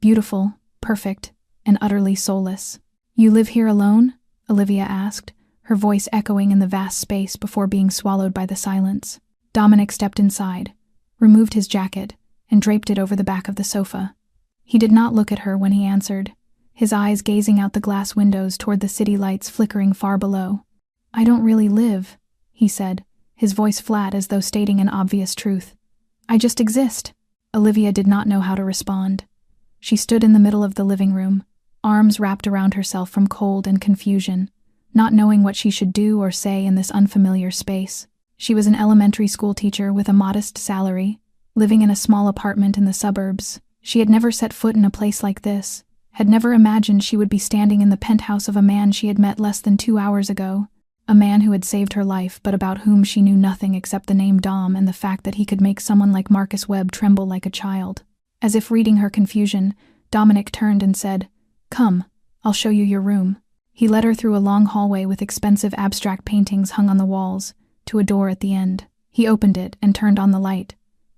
Beautiful, perfect, and utterly soulless. "You live here alone?" Olivia asked, her voice echoing in the vast space before being swallowed by the silence. Dominic stepped inside, removed his jacket, and draped it over the back of the sofa. He did not look at her when he answered, his eyes gazing out the glass windows toward the city lights flickering far below. "I don't really live," he said, his voice flat as though stating an obvious truth. "I just exist." Olivia did not know how to respond. She stood in the middle of the living room, arms wrapped around herself from cold and confusion, not knowing what she should do or say in this unfamiliar space. She was an elementary school teacher with a modest salary, living in a small apartment in the suburbs. She had never set foot in a place like this, had never imagined she would be standing in the penthouse of a man she had met less than 2 hours ago, a man who had saved her life but about whom she knew nothing except the name Dom and the fact that he could make someone like Marcus Webb tremble like a child. As if reading her confusion, Dominic turned and said, "Come, I'll show you your room." He led her through a long hallway with expensive abstract paintings hung on the walls, to a door at the end. He opened it and turned on the light.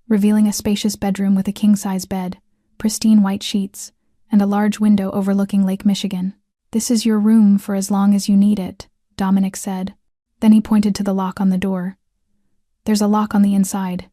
revealing a spacious bedroom with a king-size bed, pristine white sheets, and a large window overlooking Lake Michigan. "This is your room for as long as you need it," Dominic said. Then he pointed to the lock on the door. "There's a lock on the inside.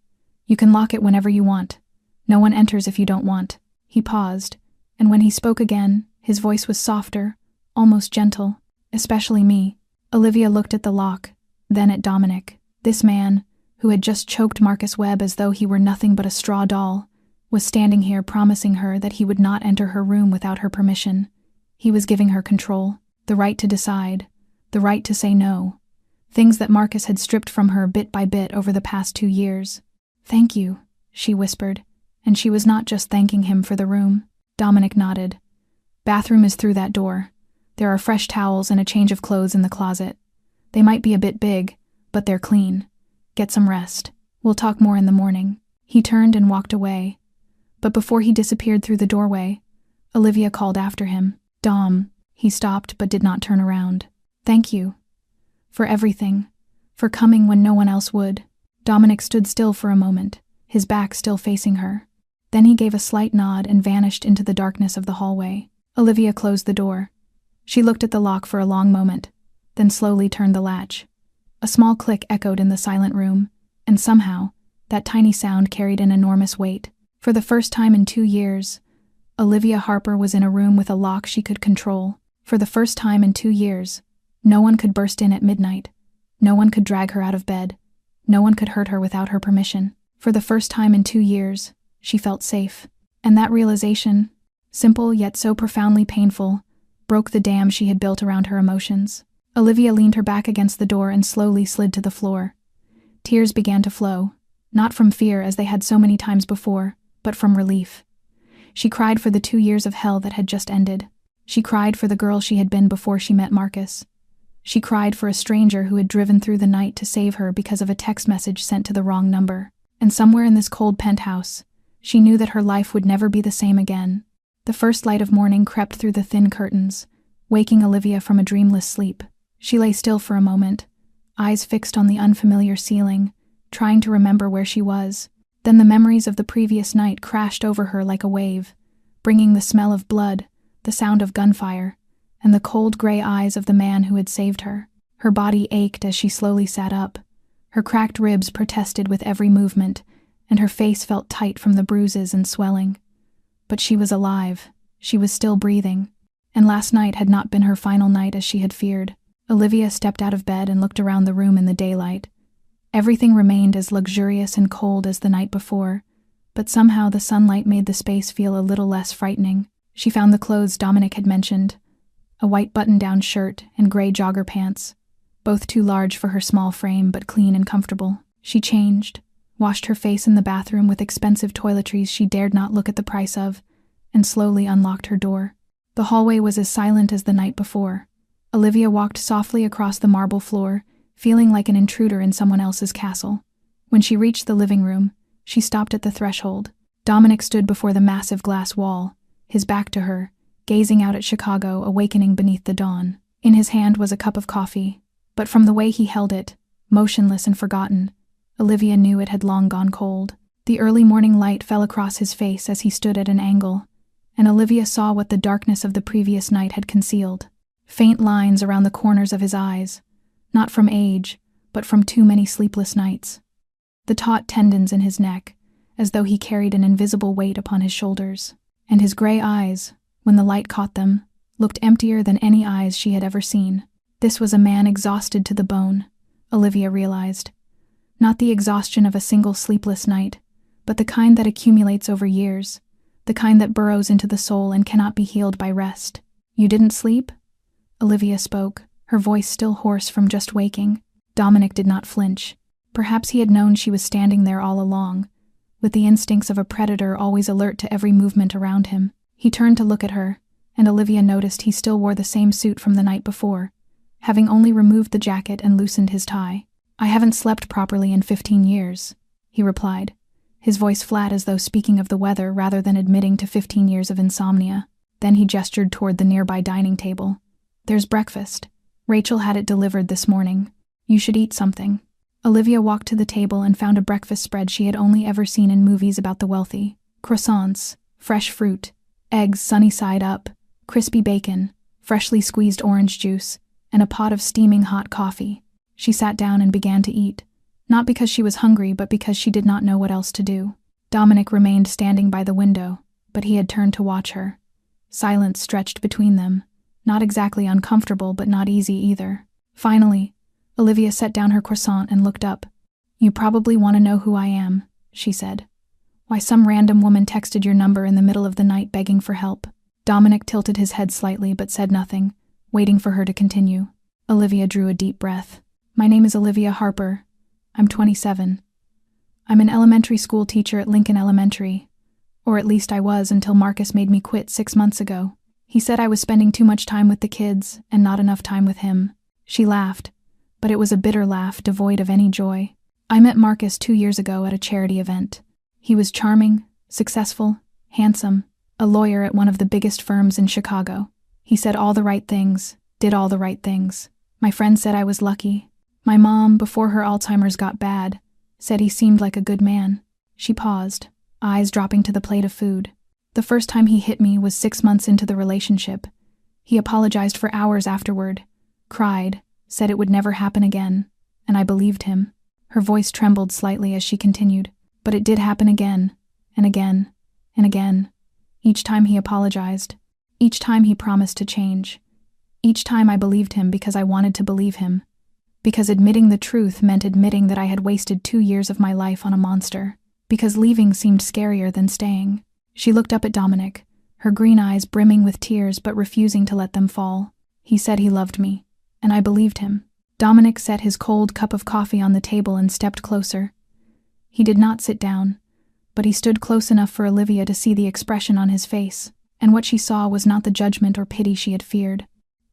You can lock it whenever you want. No one enters if you don't want." He paused, and when he spoke again, his voice was softer, almost gentle. "Especially me." Olivia looked at the lock, then at Dominic. This man, who had just choked Marcus Webb as though he were nothing but a straw doll, was standing here promising her that he would not enter her room without her permission. He was giving her control, the right to decide, the right to say no. Things that Marcus had stripped from her bit by bit over the past 2 years. "Thank you," she whispered, and she was not just thanking him for the room. Dominic nodded. "Bathroom is through that door. There are fresh towels and a change of clothes in the closet. They might be a bit big, but they're clean. Get some rest. We'll talk more in the morning." He turned and walked away. But before he disappeared through the doorway, Olivia called after him. "Dom." He stopped but did not turn around. "Thank you. For everything. For coming when no one else would." Dominic stood still for a moment, his back still facing her. Then he gave a slight nod and vanished into the darkness of the hallway. Olivia closed the door. She looked at the lock for a long moment, then slowly turned the latch. A small click echoed in the silent room, and somehow, that tiny sound carried an enormous weight. For the first time in 2 years, Olivia Harper was in a room with a lock she could control. For the first time in 2 years, no one could burst in at midnight. No one could drag her out of bed. No one could hurt her without her permission. For the first time in 2 years, she felt safe. And that realization, simple yet so profoundly painful, broke the dam she had built around her emotions. Olivia leaned her back against the door and slowly slid to the floor. Tears began to flow, not from fear as they had so many times before, but from relief. She cried for the 2 years of hell that had just ended. She cried for the girl she had been before she met Marcus. She cried for a stranger who had driven through the night to save her because of a text message sent to the wrong number. And somewhere in this cold penthouse, she knew that her life would never be the same again. The first light of morning crept through the thin curtains, waking Olivia from a dreamless sleep. She lay still for a moment, eyes fixed on the unfamiliar ceiling, trying to remember where she was. Then the memories of the previous night crashed over her like a wave, bringing the smell of blood, the sound of gunfire, and the cold gray eyes of the man who had saved her. Her body ached as she slowly sat up. Her cracked ribs protested with every movement, and her face felt tight from the bruises and swelling. But she was alive. She was still breathing. And last night had not been her final night as she had feared. Olivia stepped out of bed and looked around the room in the daylight. Everything remained as luxurious and cold as the night before, but somehow the sunlight made the space feel a little less frightening. She found the clothes Dominic had mentioned, a white button-down shirt and gray jogger pants, both too large for her small frame but clean and comfortable. She changed, washed her face in the bathroom with expensive toiletries she dared not look at the price of, and slowly unlocked her door. The hallway was as silent as the night before. Olivia walked softly across the marble floor, feeling like an intruder in someone else's castle. When she reached the living room, she stopped at the threshold. Dominic stood before the massive glass wall, his back to her, gazing out at Chicago awakening beneath the dawn. In his hand was a cup of coffee, but from the way he held it, motionless and forgotten, Olivia knew it had long gone cold. The early morning light fell across his face as he stood at an angle, and Olivia saw what the darkness of the previous night had concealed. Faint lines around the corners of his eyes, not from age, but from too many sleepless nights. The taut tendons in his neck, as though he carried an invisible weight upon his shoulders. And his gray eyes, when the light caught them, looked emptier than any eyes she had ever seen. This was a man exhausted to the bone, Olivia realized. Not the exhaustion of a single sleepless night, but the kind that accumulates over years, the kind that burrows into the soul and cannot be healed by rest. "You didn't sleep?" Olivia spoke, her voice still hoarse from just waking. Dominic did not flinch. Perhaps he had known she was standing there all along, with the instincts of a predator always alert to every movement around him. He turned to look at her, and Olivia noticed he still wore the same suit from the night before, having only removed the jacket and loosened his tie. "I haven't slept properly in 15 years, he replied, his voice flat as though speaking of the weather rather than admitting to 15 years of insomnia. Then he gestured toward the nearby dining table. "There's breakfast. Rachel had it delivered this morning. You should eat something." Olivia walked to the table and found a breakfast spread she had only ever seen in movies about the wealthy. Croissants, fresh fruit, eggs sunny side up, crispy bacon, freshly squeezed orange juice, and a pot of steaming hot coffee. She sat down and began to eat, not because she was hungry but because she did not know what else to do. Dominic remained standing by the window, but he had turned to watch her. Silence stretched between them, not exactly uncomfortable but not easy either. Finally, Olivia set down her croissant and looked up. "You probably want to know who I am," she said. "Why some random woman texted your number in the middle of the night begging for help." Dominic tilted his head slightly but said nothing, waiting for her to continue. Olivia drew a deep breath. "My name is Olivia Harper. I'm 27. I'm an elementary school teacher at Lincoln Elementary. Or at least I was until Marcus made me quit 6 months ago. He said I was spending too much time with the kids and not enough time with him." She laughed, but it was a bitter laugh devoid of any joy. "I met Marcus 2 years ago at a charity event. He was charming, successful, handsome, a lawyer at one of the biggest firms in Chicago. He said all the right things, did all the right things. My friend said I was lucky. My mom, before her Alzheimer's got bad, said he seemed like a good man." She paused, eyes dropping to the plate of food. "The first time he hit me was 6 months into the relationship. He apologized for hours afterward, cried, said it would never happen again, and I believed him." Her voice trembled slightly as she continued. "But it did happen again, and again, and again. Each time he apologized. Each time he promised to change. Each time I believed him because I wanted to believe him. Because admitting the truth meant admitting that I had wasted 2 years of my life on a monster. Because leaving seemed scarier than staying." She looked up at Dominic, her green eyes brimming with tears but refusing to let them fall. "He said he loved me, and I believed him." Dominic set his cold cup of coffee on the table and stepped closer. He did not sit down, but he stood close enough for Olivia to see the expression on his face, and what she saw was not the judgment or pity she had feared.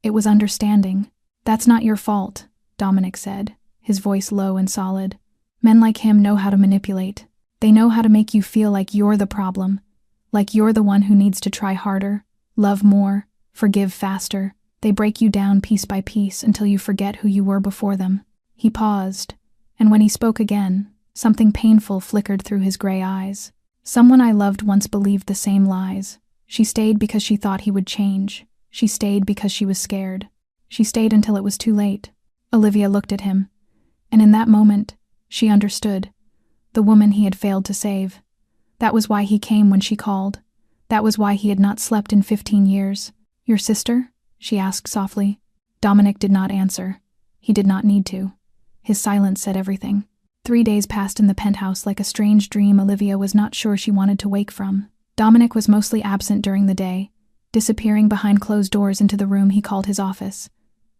It was understanding. "That's not your fault," Dominic said, his voice low and solid. "Men like him know how to manipulate. They know how to make you feel like you're the problem, like you're the one who needs to try harder, love more, forgive faster. They break you down piece by piece until you forget who you were before them." He paused, and when he spoke again, something painful flickered through his gray eyes. "Someone I loved once believed the same lies. She stayed because she thought he would change. She stayed because she was scared. She stayed until it was too late." Olivia looked at him, and in that moment, she understood. The woman he had failed to save. That was why he came when she called. That was why he had not slept in 15 years. "Your sister?" she asked softly. Dominic did not answer. He did not need to. His silence said everything. 3 days passed in the penthouse like a strange dream Olivia was not sure she wanted to wake from. Dominic was mostly absent during the day, disappearing behind closed doors into the room he called his office.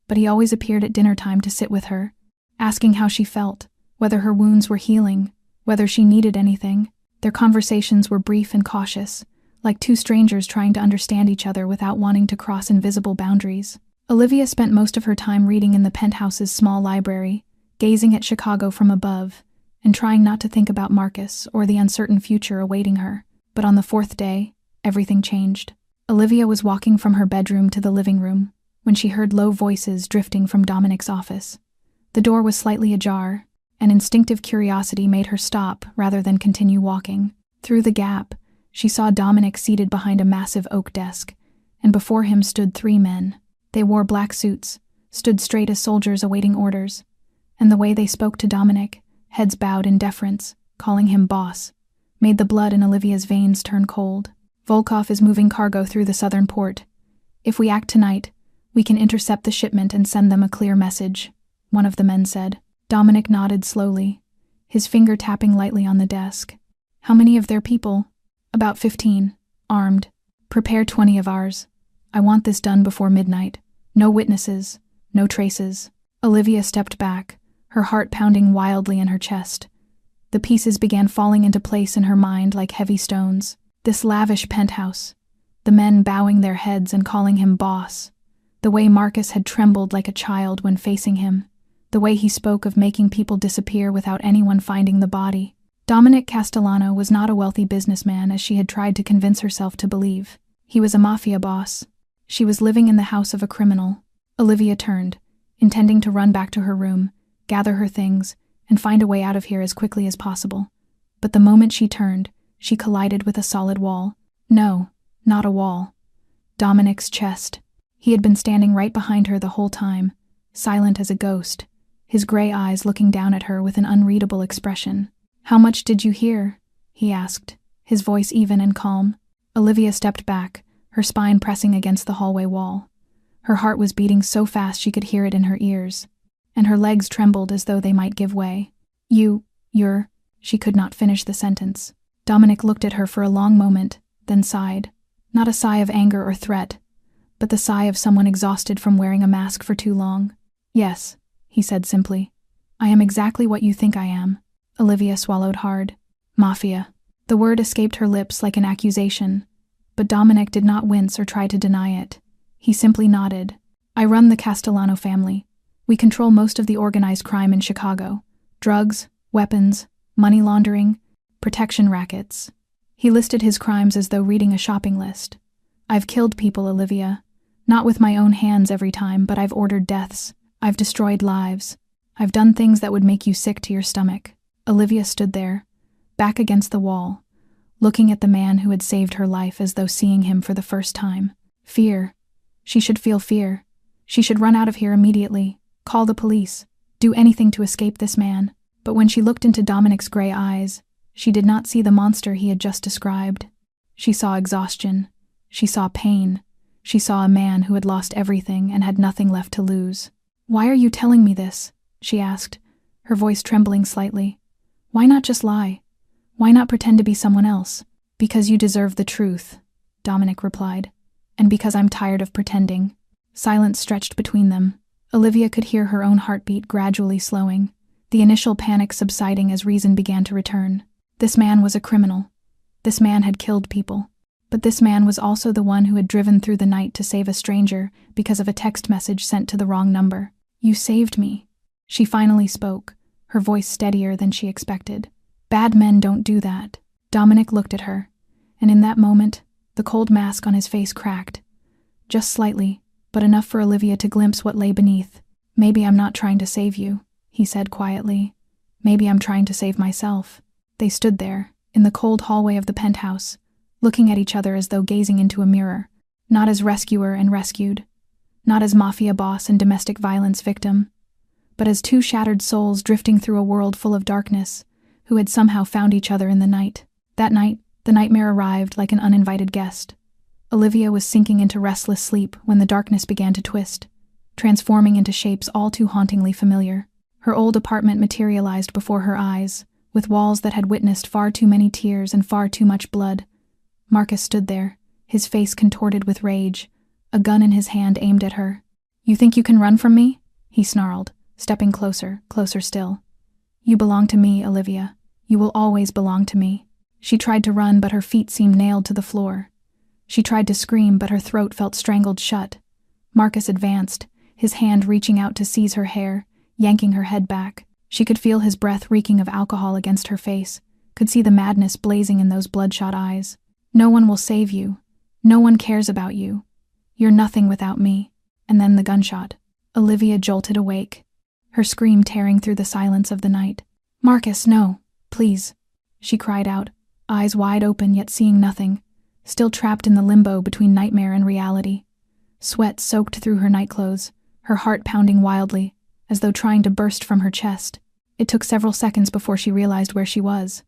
But he always appeared at dinner time to sit with her, asking how she felt, whether her wounds were healing, whether she needed anything. Their conversations were brief and cautious, like two strangers trying to understand each other without wanting to cross invisible boundaries. Olivia spent most of her time reading in the penthouse's small library, gazing at Chicago from above, and trying not to think about Marcus or the uncertain future awaiting her. But on the 4th day, everything changed. Olivia was walking from her bedroom to the living room when she heard low voices drifting from Dominic's office. The door was slightly ajar, and instinctive curiosity made her stop rather than continue walking. Through the gap, she saw Dominic seated behind a massive oak desk, and before him stood 3 men. They wore black suits, stood straight as soldiers awaiting orders, and the way they spoke to Dominic, heads bowed in deference, calling him boss, made the blood in Olivia's veins turn cold. "Volkov is moving cargo through the southern port. If we act tonight, we can intercept the shipment and send them a clear message," one of the men said. Dominic nodded slowly, his finger tapping lightly on the desk. "How many of their people?" "About 15, armed. Prepare 20 of ours. I want this done before midnight. No witnesses, no traces." Olivia stepped back, her heart pounding wildly in her chest. The pieces began falling into place in her mind like heavy stones. This lavish penthouse, the men bowing their heads and calling him boss, the way Marcus had trembled like a child when facing him, the way he spoke of making people disappear without anyone finding the body. Dominic Castellano was not a wealthy businessman as she had tried to convince herself to believe. He was a mafia boss. She was living in the house of a criminal. Olivia turned, intending to run back to her room, gather her things, and find a way out of here as quickly as possible. But the moment she turned, she collided with a solid wall. No, not a wall. Dominic's chest. He had been standing right behind her the whole time, silent as a ghost, his gray eyes looking down at her with an unreadable expression. "How much did you hear?" he asked, his voice even and calm. Olivia stepped back, her spine pressing against the hallway wall. Her heart was beating so fast she could hear it in her ears, and her legs trembled as though they might give way. You're... She could not finish the sentence. Dominic looked at her for a long moment, then sighed. Not a sigh of anger or threat, but the sigh of someone exhausted from wearing a mask for too long. "Yes," he said simply. "I am exactly what you think I am." Olivia swallowed hard. Mafia. The word escaped her lips like an accusation, but Dominic did not wince or try to deny it. He simply nodded. "I run the Castellano family. We control most of the organized crime in Chicago. Drugs, weapons, money laundering, protection rackets." He listed his crimes as though reading a shopping list. "I've killed people, Olivia. Not with my own hands every time, but I've ordered deaths. I've destroyed lives. I've done things that would make you sick to your stomach." Olivia stood there, back against the wall, looking at the man who had saved her life as though seeing him for the first time. Fear. She should feel fear. She should run out of here immediately, call the police, do anything to escape this man. But when she looked into Dominic's gray eyes, she did not see the monster he had just described. She saw exhaustion. She saw pain. She saw a man who had lost everything and had nothing left to lose. "Why are you telling me this?" she asked, her voice trembling slightly. "Why not just lie? Why not pretend to be someone else?" "Because you deserve the truth," Dominic replied, "and because I'm tired of pretending." Silence stretched between them. Olivia could hear her own heartbeat gradually slowing, the initial panic subsiding as reason began to return. This man was a criminal. This man had killed people. But this man was also the one who had driven through the night to save a stranger because of a text message sent to the wrong number. "You saved me." She finally spoke, her voice steadier than she expected. "Bad men don't do that." Dominic looked at her, and in that moment, the cold mask on his face cracked. Just slightly, but enough for Olivia to glimpse what lay beneath. "Maybe I'm not trying to save you," he said quietly. "Maybe I'm trying to save myself." They stood there, in the cold hallway of the penthouse, looking at each other as though gazing into a mirror, not as rescuer and rescued, not as mafia boss and domestic violence victim, but as two shattered souls drifting through a world full of darkness, who had somehow found each other in the night. That night, the nightmare arrived like an uninvited guest. Olivia was sinking into restless sleep when the darkness began to twist, transforming into shapes all too hauntingly familiar. Her old apartment materialized before her eyes, with walls that had witnessed far too many tears and far too much blood. Marcus stood there, his face contorted with rage, a gun in his hand aimed at her. "You think you can run from me?" he snarled, stepping closer, closer still. "You belong to me, Olivia. You will always belong to me." She tried to run, but her feet seemed nailed to the floor. She tried to scream, but her throat felt strangled shut. Marcus advanced, his hand reaching out to seize her hair, yanking her head back. She could feel his breath reeking of alcohol against her face, could see the madness blazing in those bloodshot eyes. "No one will save you. No one cares about you. You're nothing without me." And then the gunshot. Olivia jolted awake, her scream tearing through the silence of the night. "Marcus, no, please," she cried out, eyes wide open yet seeing nothing, still trapped in the limbo between nightmare and reality. Sweat soaked through her nightclothes, her heart pounding wildly, as though trying to burst from her chest. It took several seconds before she realized where she was.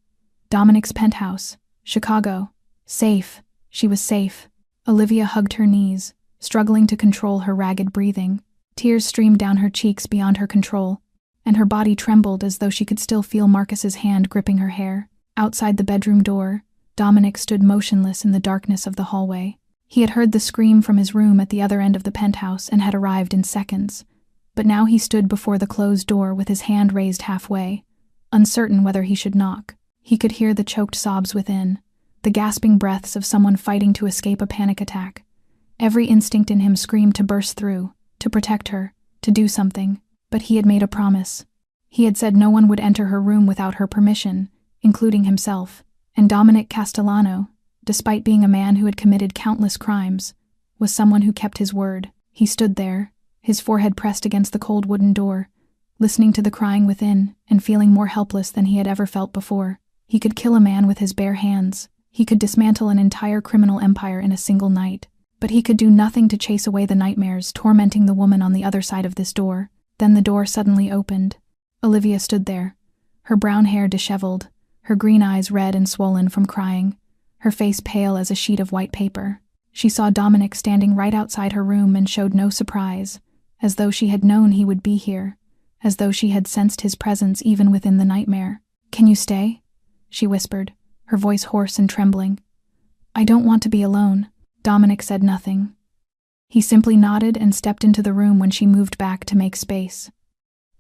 Dominic's penthouse, Chicago. Safe. She was safe. Olivia hugged her knees, struggling to control her ragged breathing. Tears streamed down her cheeks beyond her control, and her body trembled as though she could still feel Marcus's hand gripping her hair. Outside the bedroom door, Dominic stood motionless in the darkness of the hallway. He had heard the scream from his room at the other end of the penthouse and had arrived in seconds. But now he stood before the closed door with his hand raised halfway, uncertain whether he should knock. He could hear the choked sobs within, the gasping breaths of someone fighting to escape a panic attack. Every instinct in him screamed to burst through, to protect her, to do something. But he had made a promise. He had said no one would enter her room without her permission, including himself. And Dominic Castellano, despite being a man who had committed countless crimes, was someone who kept his word. He stood there, his forehead pressed against the cold wooden door, listening to the crying within and feeling more helpless than he had ever felt before. He could kill a man with his bare hands. He could dismantle an entire criminal empire in a single night. But he could do nothing to chase away the nightmares tormenting the woman on the other side of this door. Then the door suddenly opened. Olivia stood there, her brown hair disheveled, her green eyes red and swollen from crying, her face pale as a sheet of white paper. She saw Dominic standing right outside her room and showed no surprise, as though she had known he would be here, as though she had sensed his presence even within the nightmare. "Can you stay?" she whispered, her voice hoarse and trembling. "I don't want to be alone." Dominic said nothing. He simply nodded and stepped into the room when she moved back to make space.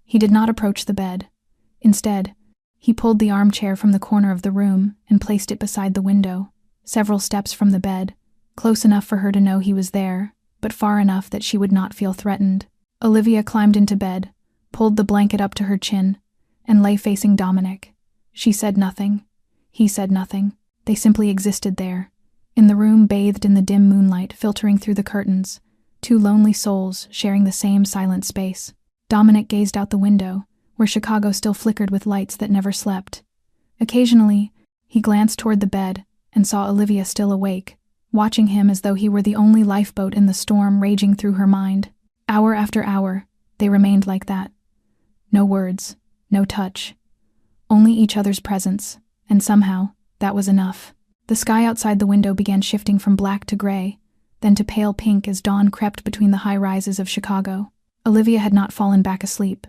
He did not approach the bed. Instead, he pulled the armchair from the corner of the room and placed it beside the window, several steps from the bed, close enough for her to know he was there, but far enough that she would not feel threatened. Olivia climbed into bed, pulled the blanket up to her chin, and lay facing Dominic. She said nothing. He said nothing. They simply existed there, in the room bathed in the dim moonlight filtering through the curtains, two lonely souls sharing the same silent space. Dominic gazed out the window, where Chicago still flickered with lights that never slept. Occasionally, he glanced toward the bed and saw Olivia still awake, watching him as though he were the only lifeboat in the storm raging through her mind. Hour after hour, they remained like that. No words, no touch. Only each other's presence, and somehow, that was enough. The sky outside the window began shifting from black to gray, then to pale pink as dawn crept between the high rises of Chicago. Olivia had not fallen back asleep,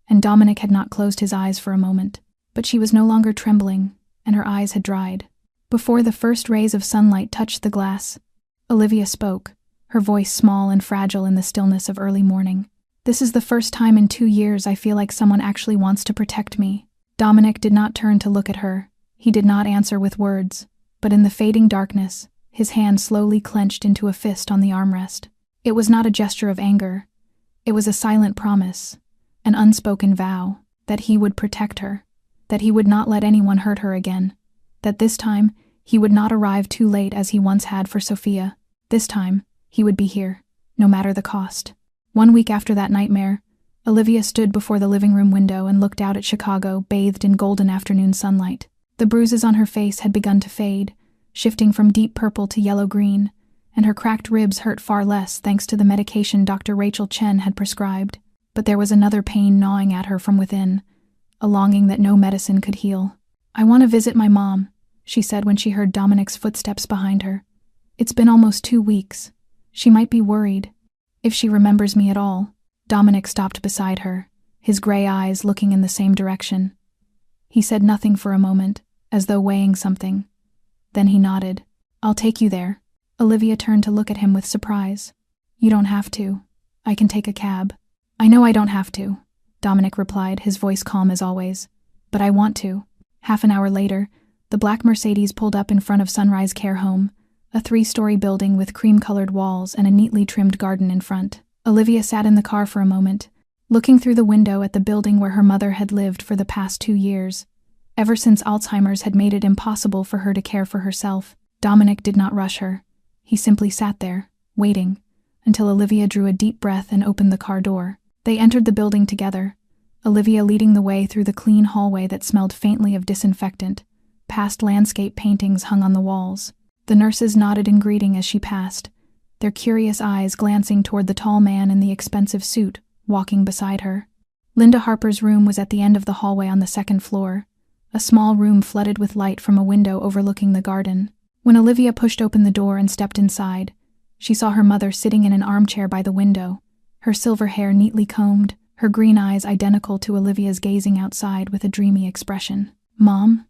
and Dominic had not closed his eyes for a moment, but she was no longer trembling, and her eyes had dried. Before the first rays of sunlight touched the glass, Olivia spoke, her voice small and fragile in the stillness of early morning. "This is the first time in 2 years I feel like someone actually wants to protect me." Dominic did not turn to look at her. He did not answer with words, but in the fading darkness, his hand slowly clenched into a fist on the armrest. It was not a gesture of anger. It was a silent promise, an unspoken vow, that he would protect her, that he would not let anyone hurt her again, that this time he would not arrive too late as he once had for Sophia. This time, he would be here, no matter the cost. 1 week after that nightmare, Olivia stood before the living room window and looked out at Chicago bathed in golden afternoon sunlight. The bruises on her face had begun to fade, shifting from deep purple to yellow-green, and her cracked ribs hurt far less thanks to the medication Dr. Rachel Chen had prescribed. But there was another pain gnawing at her from within, a longing that no medicine could heal. "I want to visit my mom," she said when she heard Dominic's footsteps behind her. "It's been almost 2 weeks. She might be worried. If she remembers me at all." Dominic stopped beside her, his gray eyes looking in the same direction. He said nothing for a moment, as though weighing something. Then he nodded. "I'll take you there." Olivia turned to look at him with surprise. "You don't have to. I can take a cab." "I know I don't have to," Dominic replied, his voice calm as always. "But I want to." Half an hour later, the black Mercedes pulled up in front of Sunrise Care Home, a 3-story building with cream-colored walls and a neatly trimmed garden in front. Olivia sat in the car for a moment, looking through the window at the building where her mother had lived for the past 2 years. Ever since Alzheimer's had made it impossible for her to care for herself, Dominic did not rush her. He simply sat there, waiting, until Olivia drew a deep breath and opened the car door. They entered the building together, Olivia leading the way through the clean hallway that smelled faintly of disinfectant, past landscape paintings hung on the walls. The nurses nodded in greeting as she passed, their curious eyes glancing toward the tall man in the expensive suit, walking beside her. Linda Harper's room was at the end of the hallway on the 2nd floor, a small room flooded with light from a window overlooking the garden. When Olivia pushed open the door and stepped inside, she saw her mother sitting in an armchair by the window, her silver hair neatly combed, her green eyes identical to Olivia's gazing outside with a dreamy expression. "Mom?"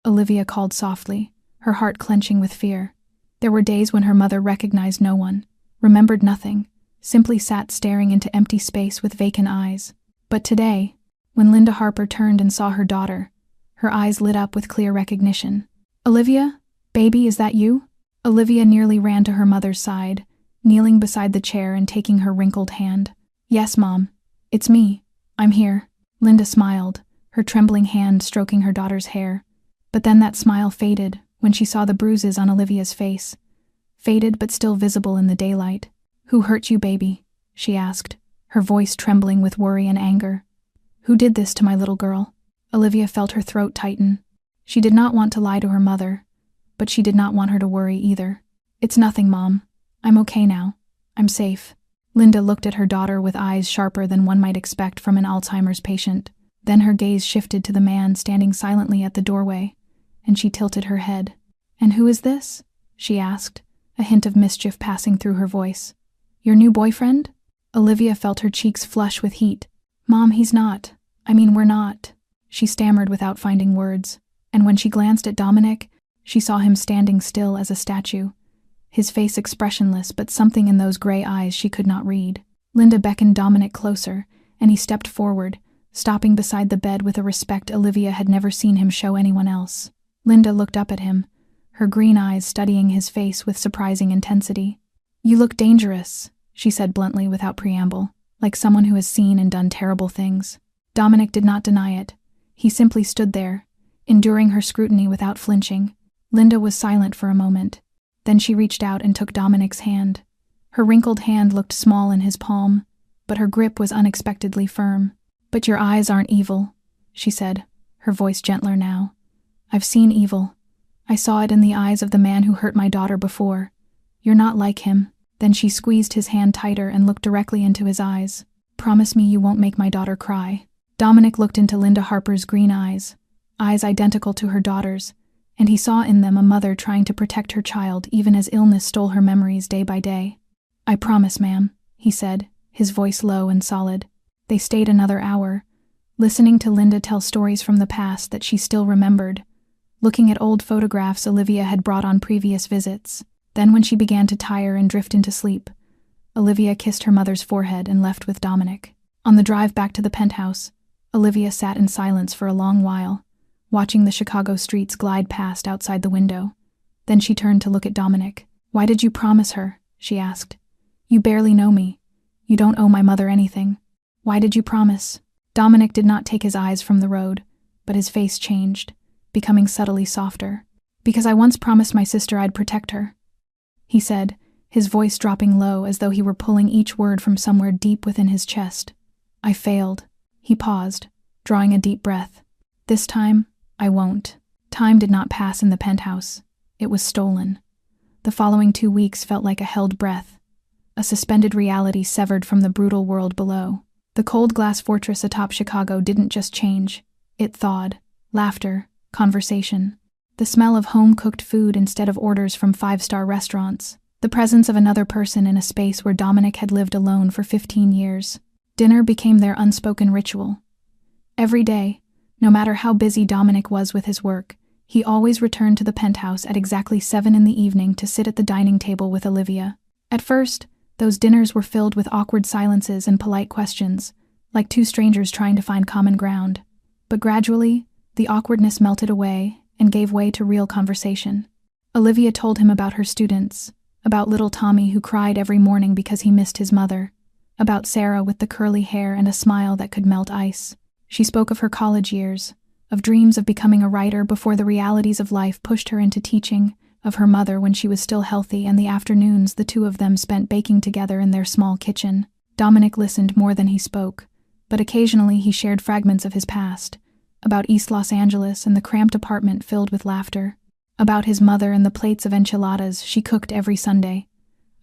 Olivia called softly, her heart clenching with fear. There were days when her mother recognized no one, remembered nothing, simply sat staring into empty space with vacant eyes. But today, when Linda Harper turned and saw her daughter, her eyes lit up with clear recognition. "Olivia? Baby, is that you?" Olivia nearly ran to her mother's side, kneeling beside the chair and taking her wrinkled hand. "Yes, Mom. It's me. I'm here." Linda smiled, her trembling hand stroking her daughter's hair. But then that smile faded when she saw the bruises on Olivia's face. Faded but still visible in the daylight. "Who hurt you, baby?" she asked, her voice trembling with worry and anger. Who did this to my little girl? Olivia felt her throat tighten. She did not want to lie to her mother, but she did not want her to worry either. It's nothing, Mom. I'm okay now. I'm safe. Linda looked at her daughter with eyes sharper than one might expect from an Alzheimer's patient. Then her gaze shifted to the man standing silently at the doorway, and she tilted her head. And who is this? She asked, a hint of mischief passing through her voice. Your new boyfriend? Olivia felt her cheeks flush with heat. Mom, he's not. We're not. She stammered without finding words, and when she glanced at Dominic, she saw him standing still as a statue, his face expressionless, but something in those gray eyes she could not read. Linda beckoned Dominic closer, and he stepped forward, stopping beside the bed with a respect Olivia had never seen him show anyone else. Linda looked up at him, her green eyes studying his face with surprising intensity. You look dangerous, she said bluntly without preamble, like someone who has seen and done terrible things. Dominic did not deny it. He simply stood there, enduring her scrutiny without flinching. Linda was silent for a moment. Then she reached out and took Dominic's hand. Her wrinkled hand looked small in his palm, but her grip was unexpectedly firm. But your eyes aren't evil, she said, her voice gentler now. I've seen evil. I saw it in the eyes of the man who hurt my daughter before. You're not like him. Then she squeezed his hand tighter and looked directly into his eyes. Promise me you won't make my daughter cry. Dominic looked into Linda Harper's green eyes identical to her daughter's, and he saw in them a mother trying to protect her child even as illness stole her memories day by day. I promise, ma'am, he said, his voice low and solid. They stayed another hour, listening to Linda tell stories from the past that she still remembered, looking at old photographs Olivia had brought on previous visits. Then when she began to tire and drift into sleep, Olivia kissed her mother's forehead and left with Dominic. On the drive back to the penthouse, Olivia sat in silence for a long while, watching the Chicago streets glide past outside the window. Then she turned to look at Dominic. Why did you promise her? She asked. You barely know me. You don't owe my mother anything. Why did you promise? Dominic did not take his eyes from the road, but his face changed, becoming subtly softer. Because I once promised my sister I'd protect her, he said, his voice dropping low as though he were pulling each word from somewhere deep within his chest. I failed. He paused, drawing a deep breath. This time, I won't. Time did not pass in the penthouse. It was stolen. The following 2 weeks felt like a held breath, a suspended reality severed from the brutal world below. The cold glass fortress atop Chicago didn't just change. It thawed. Laughter, conversation, the smell of home-cooked food instead of orders from 5-star restaurants, the presence of another person in a space where Dominic had lived alone for 15 years. Dinner became their unspoken ritual. Every day, no matter how busy Dominic was with his work, he always returned to the penthouse at exactly 7 in the evening to sit at the dining table with Olivia. At first, those dinners were filled with awkward silences and polite questions, like two strangers trying to find common ground. But gradually, the awkwardness melted away and gave way to real conversation. Olivia told him about her students, about little Tommy who cried every morning because he missed his mother, about Sarah with the curly hair and a smile that could melt ice. She spoke of her college years, of dreams of becoming a writer before the realities of life pushed her into teaching, of her mother when she was still healthy and the afternoons the two of them spent baking together in their small kitchen. Dominic listened more than he spoke, but occasionally he shared fragments of his past, about East Los Angeles and the cramped apartment filled with laughter, about his mother and the plates of enchiladas she cooked every Sunday,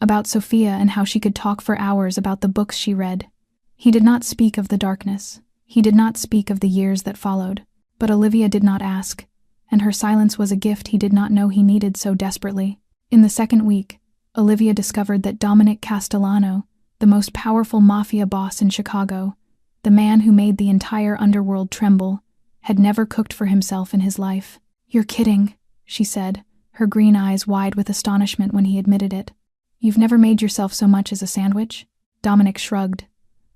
about Sophia and how she could talk for hours about the books she read. He did not speak of the darkness. He did not speak of the years that followed, but Olivia did not ask, and her silence was a gift he did not know he needed so desperately. In the second week, Olivia discovered that Dominic Castellano, the most powerful Mafia boss in Chicago, the man who made the entire underworld tremble, had never cooked for himself in his life. You're kidding, she said, her green eyes wide with astonishment when he admitted it. You've never made yourself so much as a sandwich? Dominic shrugged,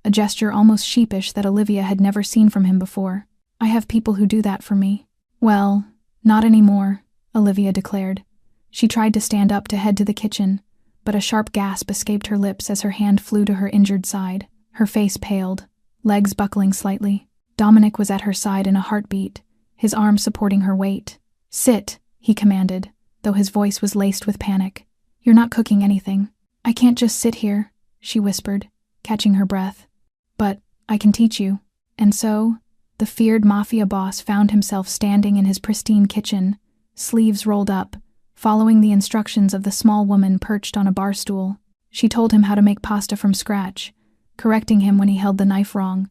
a gesture almost sheepish that Olivia had never seen from him before. I have people who do that for me. Well, not anymore, Olivia declared. She tried to stand up to head to the kitchen, but a sharp gasp escaped her lips as her hand flew to her injured side. Her face paled, legs buckling slightly. Dominic was at her side in a heartbeat, his arm supporting her weight. Sit, he commanded, though his voice was laced with panic. You're not cooking anything. I can't just sit here, she whispered, catching her breath. But I can teach you. And so, the feared Mafia boss found himself standing in his pristine kitchen, sleeves rolled up, following the instructions of the small woman perched on a bar stool. She told him how to make pasta from scratch, correcting him when he held the knife wrong,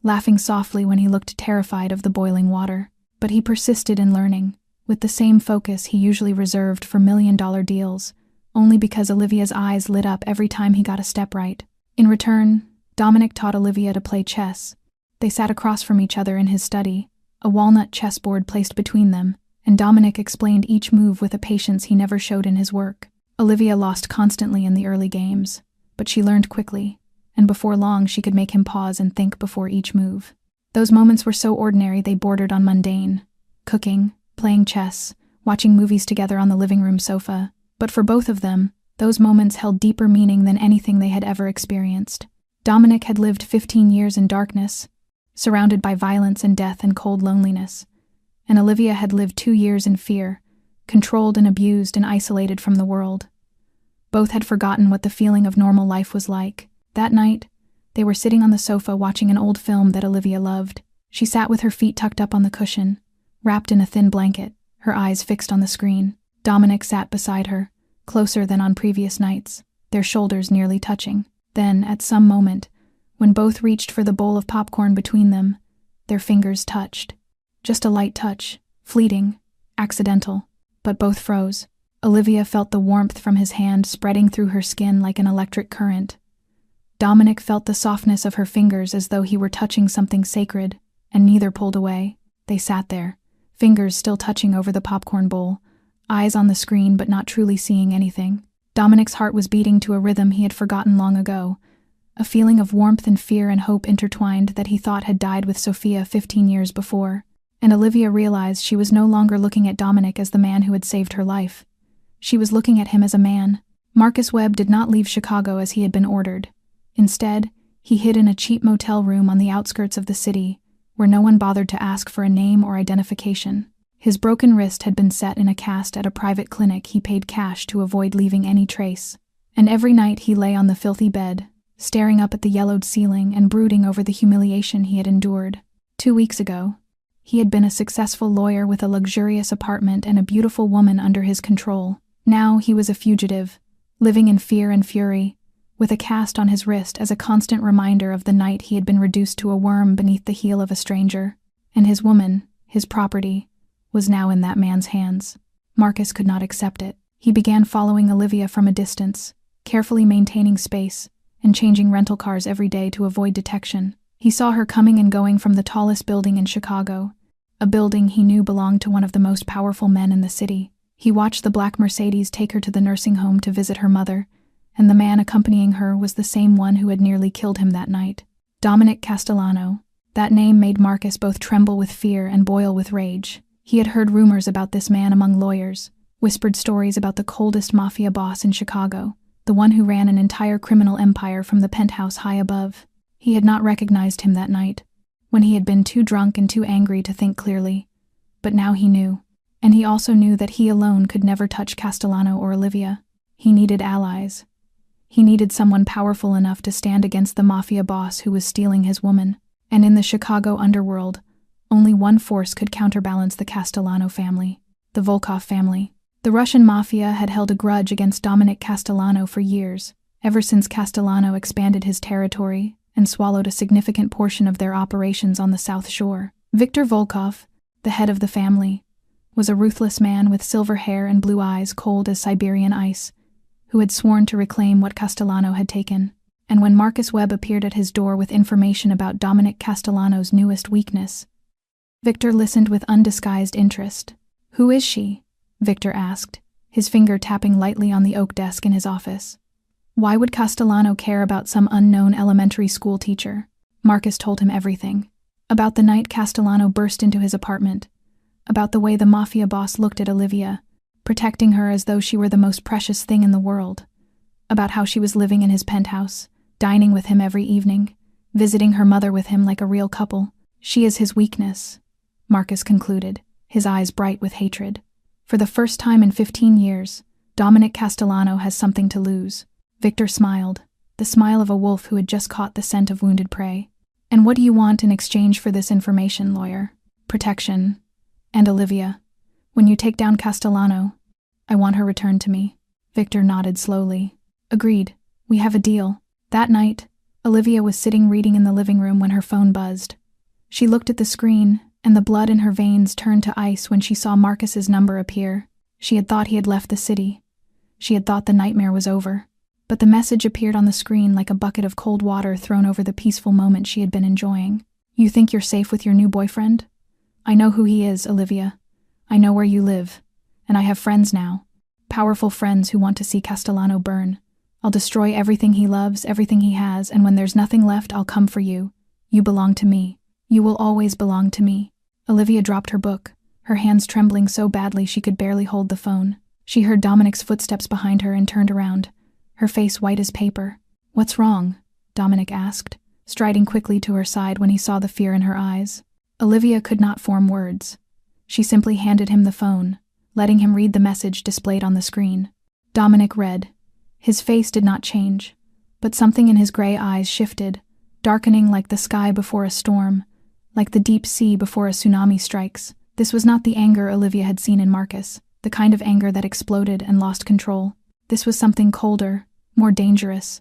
laughing softly when he looked terrified of the boiling water. But he persisted in learning, with the same focus he usually reserved for million-dollar deals, only because Olivia's eyes lit up every time he got a step right. In return, Dominic taught Olivia to play chess. They sat across from each other in his study, a walnut chessboard placed between them, and Dominic explained each move with a patience he never showed in his work. Olivia lost constantly in the early games, but she learned quickly, and before long she could make him pause and think before each move. Those moments were so ordinary they bordered on mundane. Cooking, playing chess, watching movies together on the living room sofa. But for both of them, those moments held deeper meaning than anything they had ever experienced. Dominic had lived 15 years in darkness, surrounded by violence and death and cold loneliness, and Olivia had lived 2 years in fear, controlled and abused and isolated from the world. Both had forgotten what the feeling of normal life was like. That night, they were sitting on the sofa watching an old film that Olivia loved. She sat with her feet tucked up on the cushion, wrapped in a thin blanket, her eyes fixed on the screen. Dominic sat beside her, closer than on previous nights, their shoulders nearly touching. Then, at some moment, when both reached for the bowl of popcorn between them, their fingers touched. Just a light touch, fleeting, accidental, but both froze. Olivia felt the warmth from his hand spreading through her skin like an electric current. Dominic felt the softness of her fingers as though he were touching something sacred, and neither pulled away. They sat there, fingers still touching over the popcorn bowl, eyes on the screen but not truly seeing anything. Dominic's heart was beating to a rhythm he had forgotten long ago, a feeling of warmth and fear and hope intertwined that he thought had died with Sophia 15 years before. And Olivia realized she was no longer looking at Dominic as the man who had saved her life. She was looking at him as a man. Marcus Webb did not leave Chicago as he had been ordered. Instead, he hid in a cheap motel room on the outskirts of the city, where no one bothered to ask for a name or identification. His broken wrist had been set in a cast at a private clinic he paid cash to avoid leaving any trace. And every night he lay on the filthy bed, staring up at the yellowed ceiling and brooding over the humiliation he had endured. 2 weeks ago, he had been a successful lawyer with a luxurious apartment and a beautiful woman under his control. Now he was a fugitive, living in fear and fury, with a cast on his wrist as a constant reminder of the night he had been reduced to a worm beneath the heel of a stranger. And his woman, his property, was now in that man's hands. Marcus could not accept it. He began following Olivia from a distance, carefully maintaining space, and changing rental cars every day to avoid detection. He saw her coming and going from the tallest building in Chicago, a building he knew belonged to one of the most powerful men in the city. He watched the black Mercedes take her to the nursing home to visit her mother, and the man accompanying her was the same one who had nearly killed him that night. Dominic Castellano. That name made Marcus both tremble with fear and boil with rage. He had heard rumors about this man among lawyers, whispered stories about the coldest Mafia boss in Chicago, the one who ran an entire criminal empire from the penthouse high above. He had not recognized him that night, when he had been too drunk and too angry to think clearly. But now he knew. And he also knew that he alone could never touch Castellano or Olivia. He needed allies. He needed someone powerful enough to stand against the Mafia boss who was stealing his woman. And in the Chicago underworld, only one force could counterbalance the Castellano family, the Volkov family. The Russian Mafia had held a grudge against Dominic Castellano for years, ever since Castellano expanded his territory and swallowed a significant portion of their operations on the South Shore. Viktor Volkov, the head of the family, was a ruthless man with silver hair and blue eyes cold as Siberian ice, who had sworn to reclaim what Castellano had taken. And when Marcus Webb appeared at his door with information about Dominic Castellano's newest weakness, Victor listened with undisguised interest. "Who is she?" Victor asked, his finger tapping lightly on the oak desk in his office. Why would Castellano care about some unknown elementary school teacher? Marcus told him everything. About the night Castellano burst into his apartment, about the way the Mafia boss looked at Olivia, protecting her as though she were the most precious thing in the world, about how she was living in his penthouse, dining with him every evening, visiting her mother with him like a real couple. "She is his weakness," Marcus concluded, his eyes bright with hatred. "For the first time in 15 years, Dominic Castellano has something to lose." Victor smiled, the smile of a wolf who had just caught the scent of wounded prey. And what do you want in exchange for this information, lawyer? Protection. And Olivia. When you take down Castellano, I want her returned to me. Victor nodded slowly. Agreed. We have a deal. That night, Olivia was sitting reading in the living room when her phone buzzed. She looked at the screen, and the blood in her veins turned to ice when she saw Marcus's number appear. She had thought he had left the city. She had thought the nightmare was over. But the message appeared on the screen like a bucket of cold water thrown over the peaceful moment she had been enjoying. You think you're safe with your new boyfriend? I know who he is, Olivia. I know where you live. And I have friends now. Powerful friends who want to see Castellano burn. I'll destroy everything he loves, everything he has, and when there's nothing left, I'll come for you. You belong to me. You will always belong to me. Olivia dropped her book, her hands trembling so badly she could barely hold the phone. She heard Dominic's footsteps behind her and turned around, her face white as paper. What's wrong? Dominic asked, striding quickly to her side when he saw the fear in her eyes. Olivia could not form words. She simply handed him the phone, letting him read the message displayed on the screen. Dominic read. His face did not change, but something in his gray eyes shifted, darkening like the sky before a storm, like the deep sea before a tsunami strikes. This was not the anger Olivia had seen in Marcus, the kind of anger that exploded and lost control. This was something colder, more dangerous,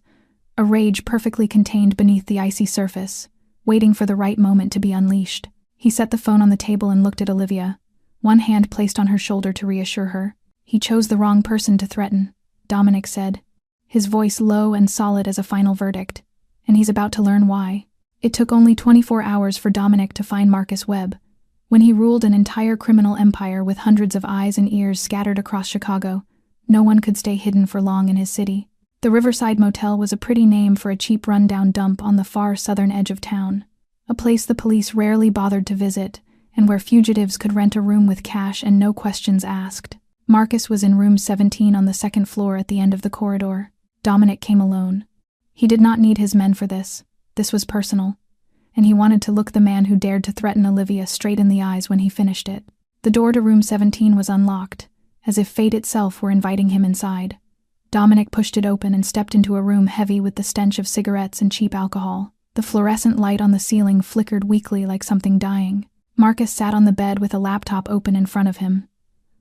a rage perfectly contained beneath the icy surface, waiting for the right moment to be unleashed. He set the phone on the table and looked at Olivia, one hand placed on her shoulder to reassure her. He chose the wrong person to threaten, Dominic said, his voice low and solid as a final verdict, and he's about to learn why. It took only 24 hours for Dominic to find Marcus Webb. When he ruled an entire criminal empire with hundreds of eyes and ears scattered across Chicago, no one could stay hidden for long in his city. The Riverside Motel was a pretty name for a cheap rundown dump on the far southern edge of town, a place the police rarely bothered to visit, and where fugitives could rent a room with cash and no questions asked. Marcus was in room 17 on the second floor at the end of the corridor. Dominic came alone. He did not need his men for this. This was personal, and he wanted to look the man who dared to threaten Olivia straight in the eyes when he finished it. The door to room 17 was unlocked, as if fate itself were inviting him inside. Dominic pushed it open and stepped into a room heavy with the stench of cigarettes and cheap alcohol. The fluorescent light on the ceiling flickered weakly like something dying. Marcus sat on the bed with a laptop open in front of him.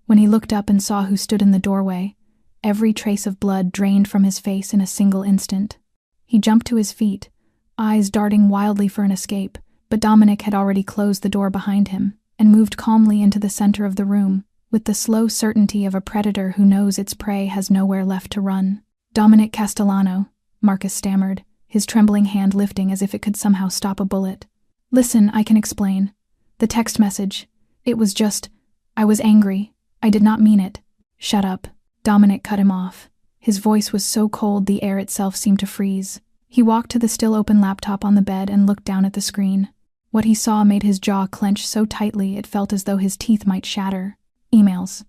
When he looked up and saw who stood in the doorway, every trace of blood drained from his face in a single instant. He jumped to his feet, eyes darting wildly for an escape, but Dominic had already closed the door behind him and moved calmly into the center of the room, with the slow certainty of a predator who knows its prey has nowhere left to run. Dominic Castellano, Marcus stammered, his trembling hand lifting as if it could somehow stop a bullet. Listen, I can explain. The text message. It was just, I was angry. I did not mean it. Shut up. Dominic cut him off. His voice was so cold the air itself seemed to freeze. He walked to the still-open laptop on the bed and looked down at the screen. What he saw made his jaw clench so tightly it felt as though his teeth might shatter. Emails.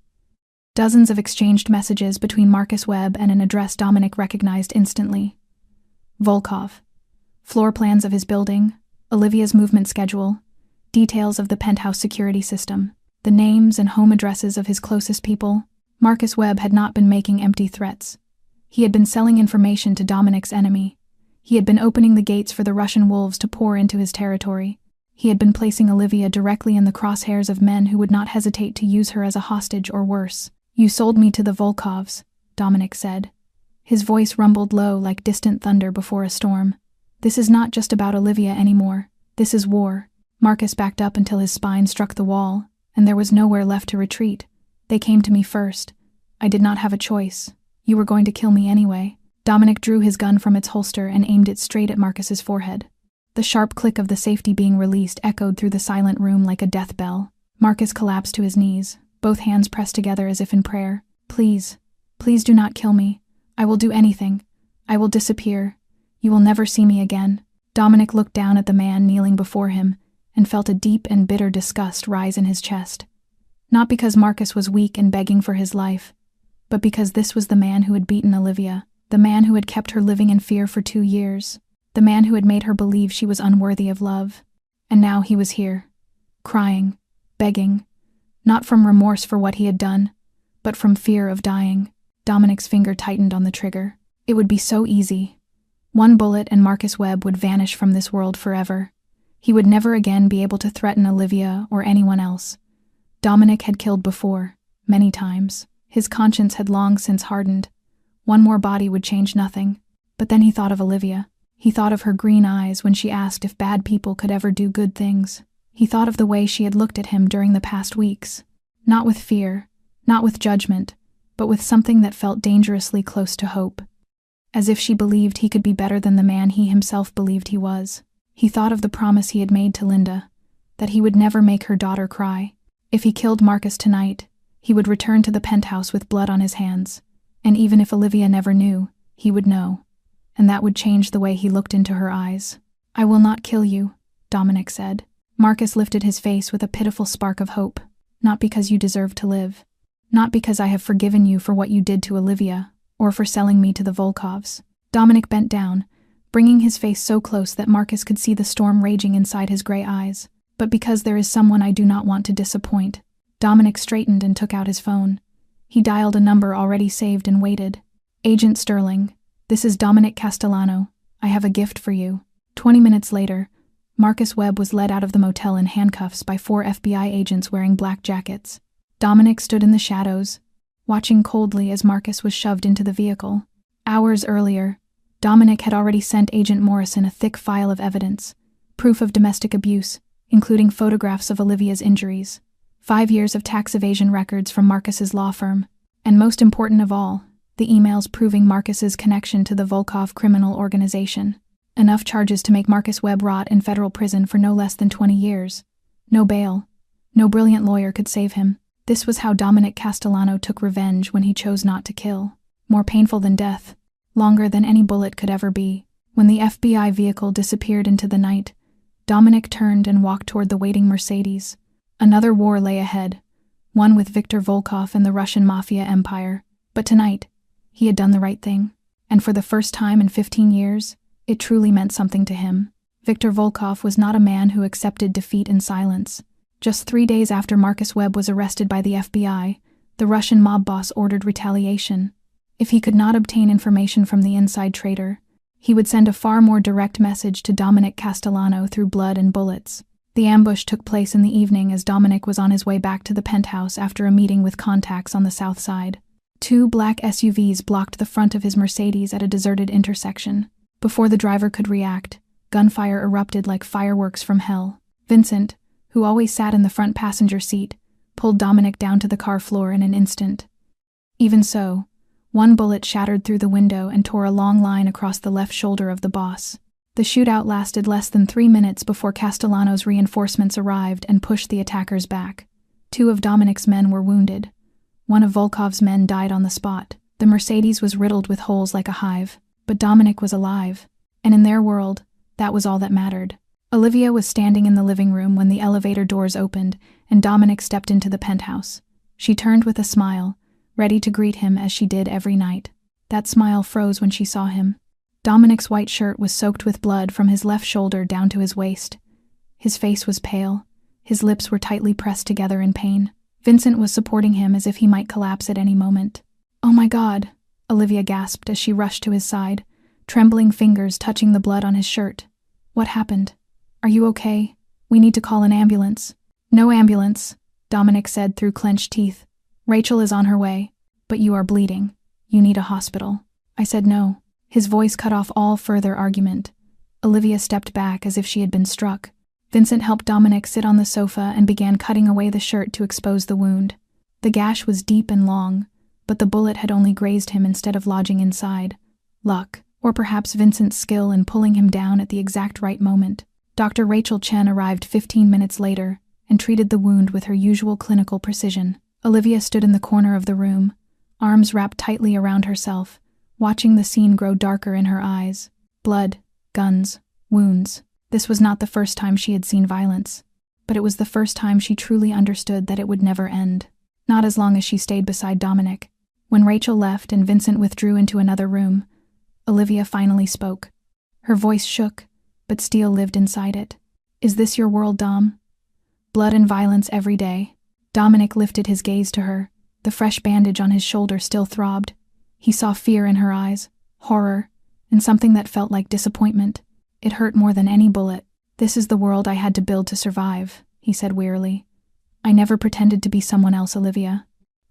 Dozens of exchanged messages between Marcus Webb and an address Dominic recognized instantly. Volkov. Floor plans of his building, Olivia's movement schedule, details of the penthouse security system, the names and home addresses of his closest people. Marcus Webb had not been making empty threats. He had been selling information to Dominic's enemy. He had been opening the gates for the Russian wolves to pour into his territory. He had been placing Olivia directly in the crosshairs of men who would not hesitate to use her as a hostage or worse. You sold me to the Volkovs, Dominic said. His voice rumbled low like distant thunder before a storm. This is not just about Olivia anymore. This is war. Marcus backed up until his spine struck the wall, and there was nowhere left to retreat. They came to me first. I did not have a choice. You were going to kill me anyway. Dominic drew his gun from its holster and aimed it straight at Marcus's forehead. The sharp click of the safety being released echoed through the silent room like a death bell. Marcus collapsed to his knees, both hands pressed together as if in prayer. Please, please do not kill me. I will do anything. I will disappear. You will never see me again. Dominic looked down at the man kneeling before him and felt a deep and bitter disgust rise in his chest. Not because Marcus was weak and begging for his life, but because this was the man who had beaten Olivia, the man who had kept her living in fear for 2 years, the man who had made her believe she was unworthy of love. And now he was here, crying, begging, not from remorse for what he had done, but from fear of dying. Dominic's finger tightened on the trigger. It would be so easy. One bullet and Marcus Webb would vanish from this world forever. He would never again be able to threaten Olivia or anyone else. Dominic had killed before, many times. His conscience had long since hardened. One more body would change nothing. But then he thought of Olivia. He thought of her green eyes when she asked if bad people could ever do good things. He thought of the way she had looked at him during the past weeks. Not with fear, not with judgment, but with something that felt dangerously close to hope. As if she believed he could be better than the man he himself believed he was. He thought of the promise he had made to Linda, that he would never make her daughter cry. If he killed Marcus tonight, he would return to the penthouse with blood on his hands, and even if Olivia never knew, he would know, and that would change the way he looked into her eyes. "I will not kill you," Dominic said. Marcus lifted his face with a pitiful spark of hope. "Not because you deserve to live. Not because I have forgiven you for what you did to Olivia, or for selling me to the Volkovs." Dominic bent down, bringing his face so close that Marcus could see the storm raging inside his gray eyes. "But because there is someone I do not want to disappoint." Dominic straightened and took out his phone. He dialed a number already saved and waited. "Agent Sterling, this is Dominic Castellano. I have a gift for you." 20 minutes later, Marcus Webb was led out of the motel in handcuffs by 4 FBI agents wearing black jackets. Dominic stood in the shadows, watching coldly as Marcus was shoved into the vehicle. Hours earlier, Dominic had already sent Agent Morrison a thick file of evidence, proof of domestic abuse, including photographs of Olivia's injuries, 5 years of tax evasion records from Marcus's law firm, and most important of all, the emails proving Marcus's connection to the Volkov criminal organization. Enough charges to make Marcus Webb rot in federal prison for no less than 20 years. No bail. No brilliant lawyer could save him. This was how Dominic Castellano took revenge when he chose not to kill. More painful than death. Longer than any bullet could ever be. When the FBI vehicle disappeared into the night, Dominic turned and walked toward the waiting Mercedes. Another war lay ahead, one with Viktor Volkov and the Russian Mafia empire. But tonight, he had done the right thing. And for the first time in 15 years, it truly meant something to him. Viktor Volkov was not a man who accepted defeat in silence. Just 3 days after Marcus Webb was arrested by the FBI, the Russian mob boss ordered retaliation. If he could not obtain information from the inside trader, he would send a far more direct message to Dominic Castellano through blood and bullets. The ambush took place in the evening as Dominic was on his way back to the penthouse after a meeting with contacts on the south side. 2 black SUVs blocked the front of his Mercedes at a deserted intersection. Before the driver could react, gunfire erupted like fireworks from hell. Vincent, who always sat in the front passenger seat, pulled Dominic down to the car floor in an instant. Even so, one bullet shattered through the window and tore a long line across the left shoulder of the boss. The shootout lasted less than 3 minutes before Castellano's reinforcements arrived and pushed the attackers back. 2 of Dominic's men were wounded. One of Volkov's men died on the spot. The Mercedes was riddled with holes like a hive. But Dominic was alive, and in their world, that was all that mattered. Olivia was standing in the living room when the elevator doors opened and Dominic stepped into the penthouse. She turned with a smile, ready to greet him as she did every night. That smile froze when she saw him. Dominic's white shirt was soaked with blood from his left shoulder down to his waist. His face was pale. His lips were tightly pressed together in pain. Vincent was supporting him as if he might collapse at any moment. "Oh my God," Olivia gasped as she rushed to his side, trembling fingers touching the blood on his shirt. "What happened? Are you okay? We need to call an ambulance." "No ambulance," Dominic said through clenched teeth. "Rachel is on her way, but you are bleeding. You need a hospital." I said no. His voice cut off all further argument. Olivia stepped back as if she had been struck. Vincent helped Dominic sit on the sofa and began cutting away the shirt to expose the wound. The gash was deep and long, but the bullet had only grazed him instead of lodging inside. Luck, or perhaps Vincent's skill in pulling him down at the exact right moment. Dr. Rachel Chen arrived 15 minutes later and treated the wound with her usual clinical precision. Olivia stood in the corner of the room, arms wrapped tightly around herself, watching the scene grow darker in her eyes. Blood, guns, wounds. This was not the first time she had seen violence, but it was the first time she truly understood that it would never end. Not as long as she stayed beside Dominic. When Rachel left and Vincent withdrew into another room, Olivia finally spoke. Her voice shook, but steel lived inside it. "Is this your world, Dom? Blood and violence every day?" Dominic lifted his gaze to her. The fresh bandage on his shoulder still throbbed. He saw fear in her eyes, horror, and something that felt like disappointment. It hurt more than any bullet. This is the world I had to build to survive, he said wearily. I never pretended to be someone else, Olivia.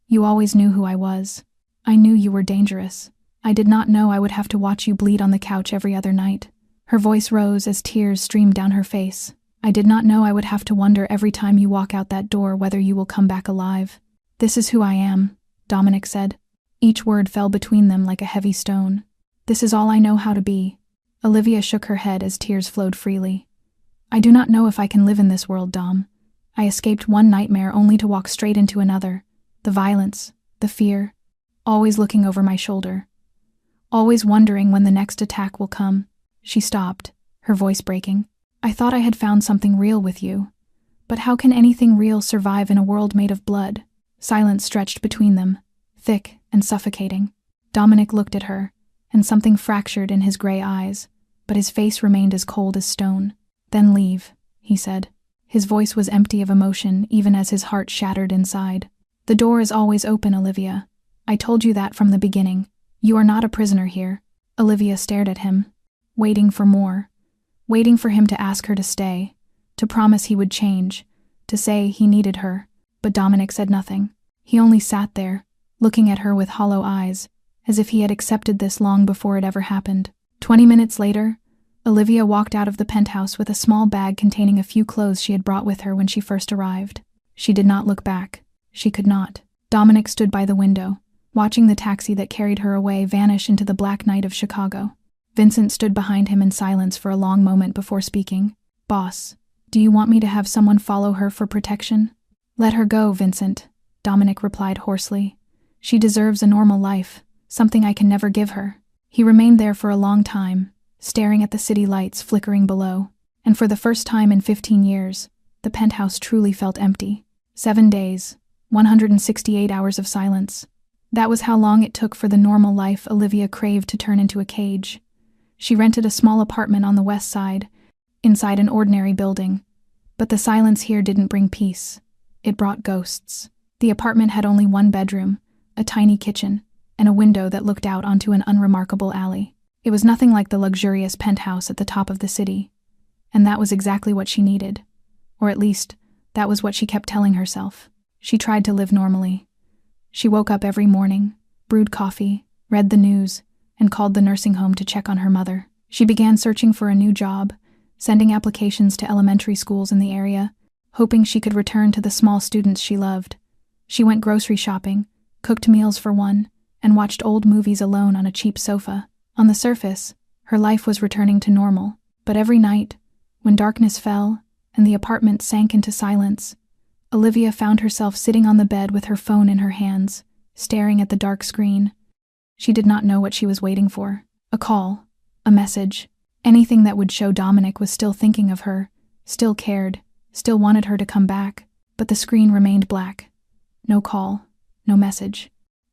You always knew who I was. I knew you were dangerous. I did not know I would have to watch you bleed on the couch every other night. Her voice rose as tears streamed down her face. I did not know I would have to wonder every time you walk out that door whether you will come back alive. This is who I am, Dominic said. Each word fell between them like a heavy stone. This is all I know how to be. Olivia shook her head as tears flowed freely. I do not know if I can live in this world, Dom. I escaped one nightmare only to walk straight into another. The violence, the fear, always looking over my shoulder. Always wondering when the next attack will come. She stopped, her voice breaking. I thought I had found something real with you. But how can anything real survive in a world made of blood? Silence stretched between them, thick and suffocating. Dominic looked at her, and something fractured in his gray eyes, but his face remained as cold as stone. Then leave, he said. His voice was empty of emotion, even as his heart shattered inside. The door is always open, Olivia. I told you that from the beginning. You are not a prisoner here. Olivia stared at him, waiting for more. Waiting for him to ask her to stay, to promise he would change, to say he needed her. But Dominic said nothing. He only sat there, looking at her with hollow eyes, as if he had accepted this long before it ever happened. 20 minutes later, Olivia walked out of the penthouse with a small bag containing a few clothes she had brought with her when she first arrived. She did not look back. She could not. Dominic stood by the window, watching the taxi that carried her away vanish into the black night of Chicago. Vincent stood behind him in silence for a long moment before speaking. Boss, do you want me to have someone follow her for protection? Let her go, Vincent, Dominic replied hoarsely. She deserves a normal life, something I can never give her. He remained there for a long time, staring at the city lights flickering below, and for the first time in 15 years, the penthouse truly felt empty. 7 days, 168 hours of silence. That was how long it took for the normal life Olivia craved to turn into a cage. She rented a small apartment on the west side, inside an ordinary building. But the silence here didn't bring peace. It brought ghosts. The apartment had only one bedroom, a tiny kitchen, and a window that looked out onto an unremarkable alley. It was nothing like the luxurious penthouse at the top of the city. And that was exactly what she needed. Or at least, that was what she kept telling herself. She tried to live normally. She woke up every morning, brewed coffee, read the news, and called the nursing home to check on her mother. She began searching for a new job, sending applications to elementary schools in the area, hoping she could return to the small students she loved. She went grocery shopping, cooked meals for one, and watched old movies alone on a cheap sofa. On the surface, her life was returning to normal, but every night, when darkness fell and the apartment sank into silence, Olivia found herself sitting on the bed with her phone in her hands, staring at the dark screen. She did not know what she was waiting for. A call, a message, anything that would show Dominic was still thinking of her, still cared, still wanted her to come back, but the screen remained black. No call, no message.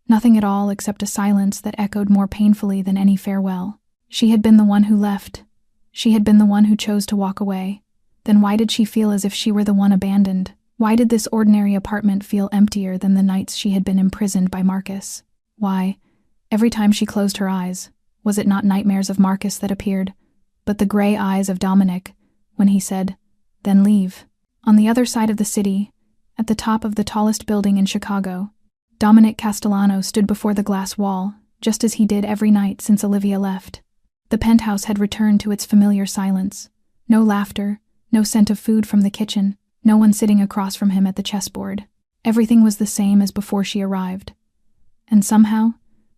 Nothing at all except a silence that echoed more painfully than any farewell. She had been the one who left. She had been the one who chose to walk away. Then why did she feel as if she were the one abandoned? Why did this ordinary apartment feel emptier than the nights she had been imprisoned by Marcus? Why, every time she closed her eyes, was it not nightmares of Marcus that appeared, but the gray eyes of Dominic, when he said, "Then leave." On the other side of the city, at the top of the tallest building in Chicago, Dominic Castellano stood before the glass wall, just as he did every night since Olivia left. The penthouse had returned to its familiar silence. No laughter, no scent of food from the kitchen, no one sitting across from him at the chessboard. Everything was the same as before she arrived. And somehow,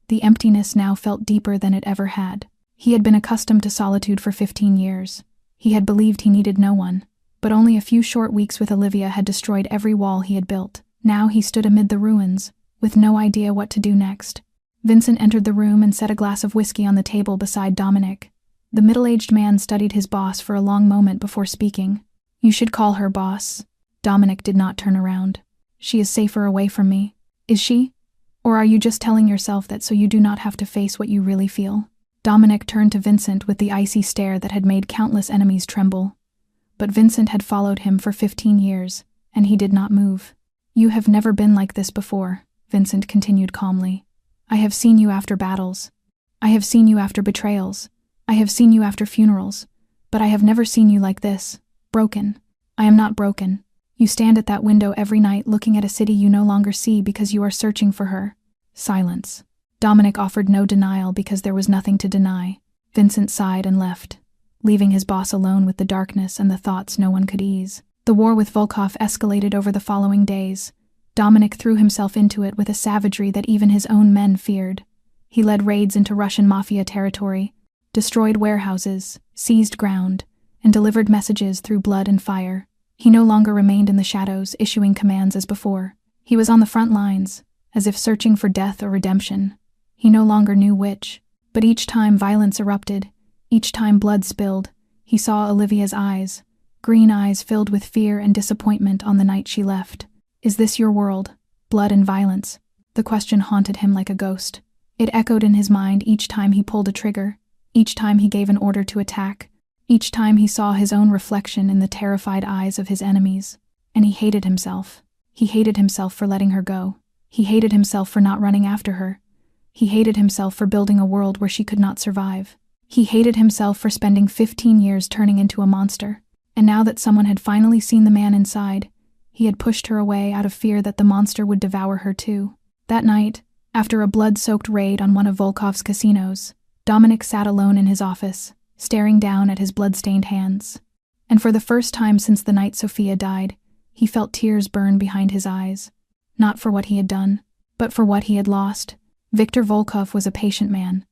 the emptiness now felt deeper than it ever had. He had been accustomed to solitude for 15 years. He had believed he needed no one, but only a few short weeks with Olivia had destroyed every wall he had built. Now he stood amid the ruins, with no idea what to do next. Vincent entered the room and set a glass of whiskey on the table beside Dominic. The middle-aged man studied his boss for a long moment before speaking. "You should call her, boss." Dominic did not turn around. "She is safer away from me." "Is she? Or are you just telling yourself that so you do not have to face what you really feel?" Dominic turned to Vincent with the icy stare that had made countless enemies tremble. But Vincent had followed him for 15 years, and he did not move. "You have never been like this before," Vincent continued calmly. "I have seen you after battles. I have seen you after betrayals. I have seen you after funerals. But I have never seen you like this, Broken. I am not broken. You stand at that window every night looking at a city you no longer see because you are searching for her. Silence. Dominic offered no denial because there was nothing to deny. Vincent sighed and left, leaving his boss alone with the darkness and the thoughts no one could ease. The war with Volkov escalated over the following days. Dominic threw himself into it with a savagery that even his own men feared. He led raids into Russian Mafia territory, destroyed warehouses, seized ground, and delivered messages through blood and fire. He no longer remained in the shadows, issuing commands as before. He was on the front lines, as if searching for death or redemption. He no longer knew which. But each time violence erupted, each time blood spilled, he saw Olivia's eyes, green eyes filled with fear and disappointment on the night she left. Is this your world? Blood and violence? The question haunted him like a ghost. It echoed in his mind each time he pulled a trigger, each time he gave an order to attack, each time he saw his own reflection in the terrified eyes of his enemies. And he hated himself. He hated himself for letting her go. He hated himself for not running after her. He hated himself for building a world where she could not survive. He hated himself for spending 15 years turning into a monster. And now that someone had finally seen the man inside, he had pushed her away out of fear that the monster would devour her too. That night, after a blood-soaked raid on one of Volkov's casinos, Dominic sat alone in his office, staring down at his blood-stained hands. And for the first time since the night Sophia died, he felt tears burn behind his eyes. Not for what he had done, but for what he had lost. Viktor Volkov was a patient man,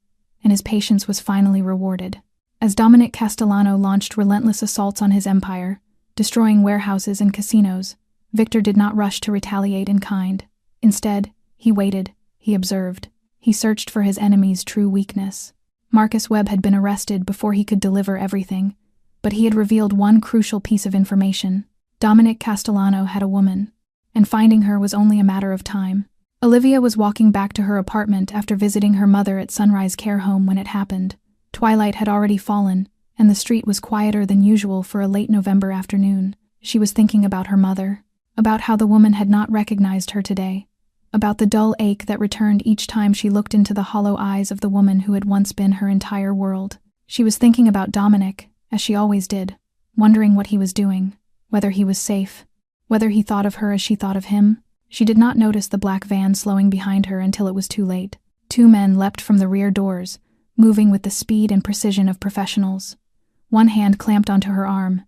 and his patience was finally rewarded. As Dominic Castellano launched relentless assaults on his empire, destroying warehouses and casinos, Viktor did not rush to retaliate in kind. Instead, he waited, he observed. He searched for his enemy's true weakness. Marcus Webb had been arrested before he could deliver everything, but he had revealed one crucial piece of information. Dominic Castellano had a woman, and finding her was only a matter of time. Olivia was walking back to her apartment after visiting her mother at Sunrise Care Home when it happened. Twilight had already fallen, and the street was quieter than usual for a late November afternoon. She was thinking about her mother, about how the woman had not recognized her today, about the dull ache that returned each time she looked into the hollow eyes of the woman who had once been her entire world. She was thinking about Dominic, as she always did, wondering what he was doing, whether he was safe, whether he thought of her as she thought of him. She did not notice the black van slowing behind her until it was too late. 2 men leapt from the rear doors, moving with the speed and precision of professionals. One hand clamped onto her arm,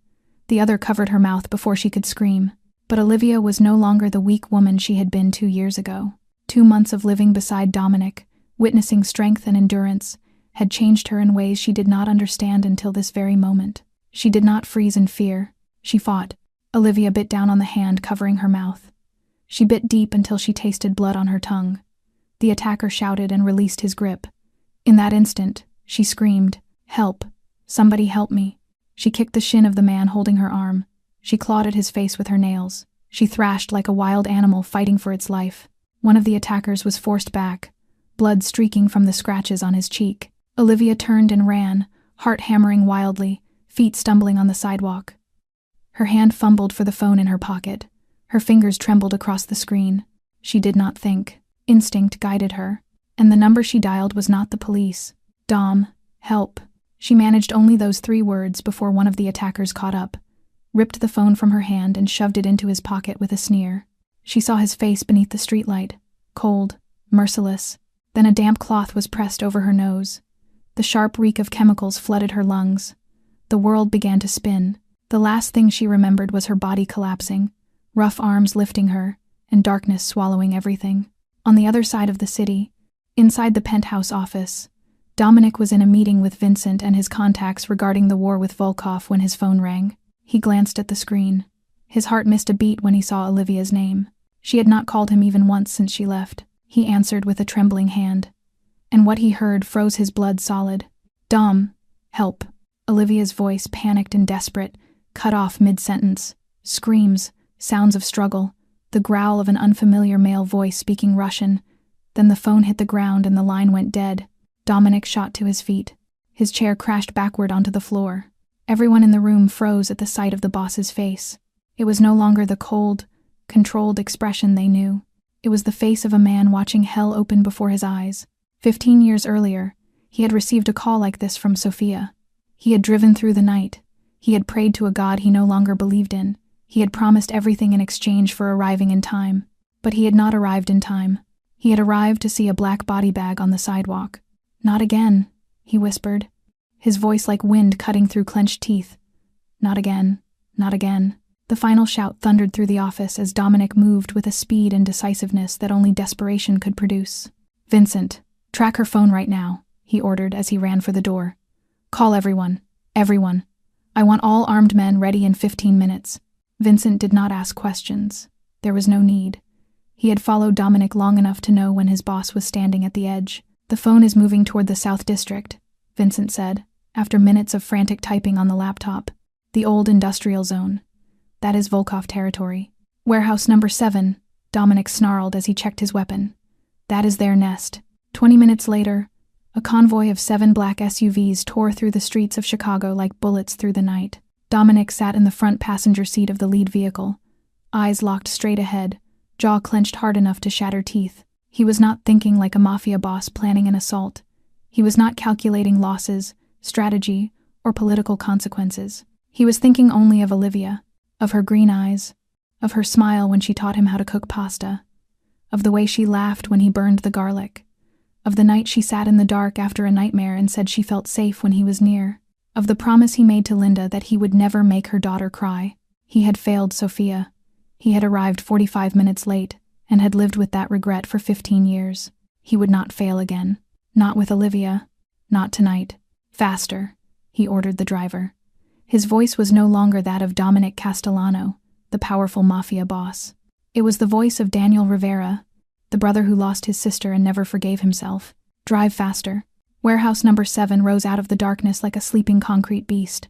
the other covered her mouth before she could scream. But Olivia was no longer the weak woman she had been 2 years ago. 2 months of living beside Dominic, witnessing strength and endurance, had changed her in ways she did not understand until this very moment. She did not freeze in fear. She fought. Olivia bit down on the hand covering her mouth. She bit deep until she tasted blood on her tongue. The attacker shouted and released his grip. In that instant, she screamed, "Help! Somebody help me!" She kicked the shin of the man holding her arm. She clawed at his face with her nails. She thrashed like a wild animal fighting for its life. One of the attackers was forced back, blood streaking from the scratches on his cheek. Olivia turned and ran, heart hammering wildly, feet stumbling on the sidewalk. Her hand fumbled for the phone in her pocket. Her fingers trembled across the screen. She did not think. Instinct guided her. And the number she dialed was not the police. "Dom, help." She managed only those 3 words before one of the attackers caught up, ripped the phone from her hand and shoved it into his pocket with a sneer. She saw his face beneath the streetlight, cold, merciless. Then a damp cloth was pressed over her nose. The sharp reek of chemicals flooded her lungs. The world began to spin. The last thing she remembered was her body collapsing, rough arms lifting her, and darkness swallowing everything. On the other side of the city, inside the penthouse office, Dominic was in a meeting with Vincent and his contacts regarding the war with Volkov when his phone rang. He glanced at the screen. His heart missed a beat when he saw Olivia's name. She had not called him even once since she left. He answered with a trembling hand. And what he heard froze his blood solid. "Dom, help." Olivia's voice, panicked and desperate, cut off mid-sentence. Screams, sounds of struggle, the growl of an unfamiliar male voice speaking Russian. Then the phone hit the ground and the line went dead. Dominic shot to his feet. His chair crashed backward onto the floor. Everyone in the room froze at the sight of the boss's face. It was no longer the cold, controlled expression they knew. It was the face of a man watching hell open before his eyes. 15 years earlier, he had received a call like this from Sophia. He had driven through the night. He had prayed to a God he no longer believed in. He had promised everything in exchange for arriving in time. But he had not arrived in time. He had arrived to see a black body bag on the sidewalk. "Not again," he whispered, his voice like wind cutting through clenched teeth. "Not again, not again." The final shout thundered through the office as Dominic moved with a speed and decisiveness that only desperation could produce. "Vincent, track her phone right now," he ordered as he ran for the door. "Call everyone. Everyone. I want all armed men ready in 15 minutes. Vincent did not ask questions. There was no need. He had followed Dominic long enough to know when his boss was standing at the edge. "The phone is moving toward the South District," Vincent said, after minutes of frantic typing on the laptop. "The old industrial zone. That is Volkov territory." "Warehouse number 7, Dominic snarled as he checked his weapon. "That is their nest." 20 minutes later, a convoy of 7 black SUVs tore through the streets of Chicago like bullets through the night. Dominic sat in the front passenger seat of the lead vehicle, eyes locked straight ahead, jaw clenched hard enough to shatter teeth. He was not thinking like a mafia boss planning an assault. He was not calculating losses, strategy, or political consequences. He was thinking only of Olivia, of her green eyes, of her smile when she taught him how to cook pasta, of the way she laughed when he burned the garlic, of the night she sat in the dark after a nightmare and said she felt safe when he was near, of the promise he made to Linda that he would never make her daughter cry. He had failed Sophia. He had arrived 45 minutes late and had lived with that regret for 15 years. He would not fail again. Not with Olivia. Not tonight. "Faster," he ordered the driver. His voice was no longer that of Dominic Castellano, the powerful mafia boss. It was the voice of Daniel Rivera, the brother who lost his sister and never forgave himself. "Drive faster." Warehouse number 7 rose out of the darkness like a sleeping concrete beast,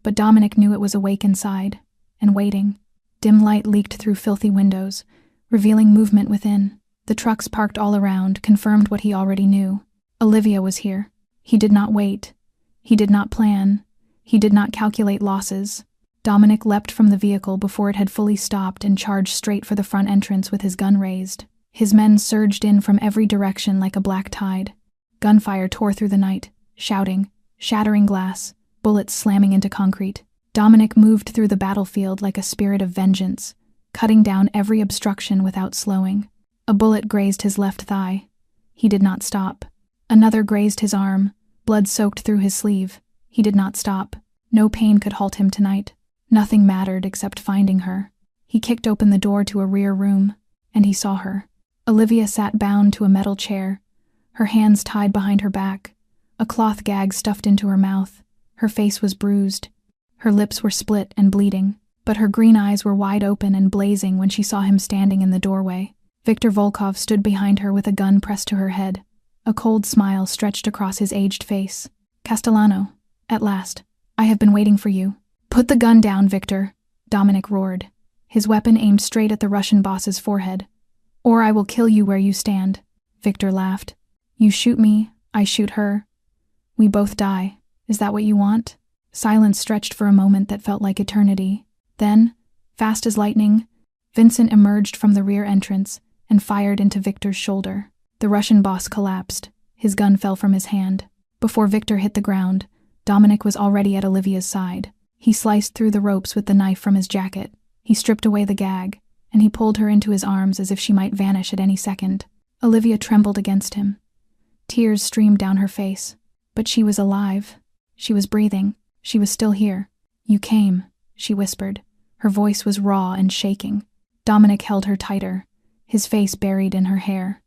but Dominic knew it was awake inside, and waiting. Dim light leaked through filthy windows, revealing movement within. The trucks parked all around confirmed what he already knew. Olivia was here. He did not wait. He did not plan. He did not calculate losses. Dominic leapt from the vehicle before it had fully stopped and charged straight for the front entrance with his gun raised. His men surged in from every direction like a black tide. Gunfire tore through the night, shouting, shattering glass, bullets slamming into concrete. Dominic moved through the battlefield like a spirit of vengeance, cutting down every obstruction without slowing. A bullet grazed his left thigh. He did not stop. Another grazed his arm, blood soaked through his sleeve. He did not stop. No pain could halt him tonight. Nothing mattered except finding her. He kicked open the door to a rear room, and he saw her. Olivia sat bound to a metal chair, her hands tied behind her back, a cloth gag stuffed into her mouth. Her face was bruised. Her lips were split and bleeding, but her green eyes were wide open and blazing when she saw him standing in the doorway. Viktor Volkov stood behind her with a gun pressed to her head. A cold smile stretched across his aged face. "Castellano, at last. I have been waiting for you." "Put the gun down, Victor," Dominic roared, his weapon aimed straight at the Russian boss's forehead. "Or I will kill you where you stand." Victor laughed. "You shoot me, I shoot her. We both die. Is that what you want?" Silence stretched for a moment that felt like eternity. Then, fast as lightning, Vincent emerged from the rear entrance and fired into Victor's shoulder. The Russian boss collapsed. His gun fell from his hand. Before Victor hit the ground, Dominic was already at Olivia's side. He sliced through the ropes with the knife from his jacket. He stripped away the gag, and he pulled her into his arms as if she might vanish at any second. Olivia trembled against him. Tears streamed down her face. But she was alive. She was breathing. She was still here. "You came," she whispered. Her voice was raw and shaking. Dominic held her tighter, his face buried in her hair.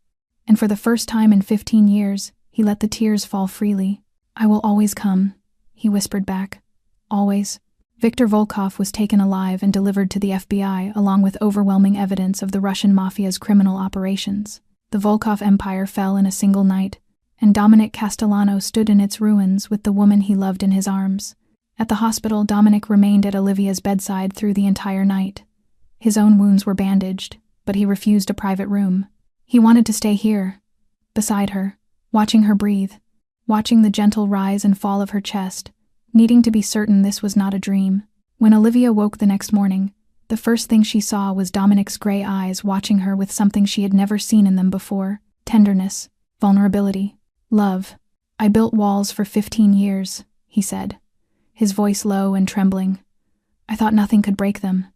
And for the first time in 15 years, he let the tears fall freely. "I will always come," he whispered back. "Always." Viktor Volkov was taken alive and delivered to the FBI along with overwhelming evidence of the Russian mafia's criminal operations. The Volkov empire fell in a single night, and Dominic Castellano stood in its ruins with the woman he loved in his arms. At the hospital, Dominic remained at Olivia's bedside through the entire night. His own wounds were bandaged, but he refused a private room. He wanted to stay here, beside her, watching her breathe, watching the gentle rise and fall of her chest, needing to be certain this was not a dream. When Olivia woke the next morning, the first thing she saw was Dominic's gray eyes watching her with something she had never seen in them before: tenderness, vulnerability, love. "I built walls for 15 years, he said. his voice low and trembling. "I thought nothing could break them.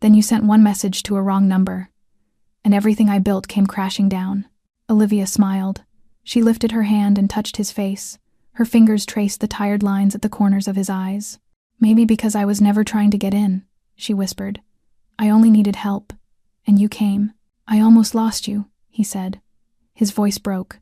Then you sent one message to a wrong number, and everything I built came crashing down." Olivia smiled. She lifted her hand and touched his face. Her fingers traced the tired lines at the corners of his eyes. "Maybe because I was never trying to get in," she whispered. "I only needed help, and you came." "I almost lost you," he said. His voice broke.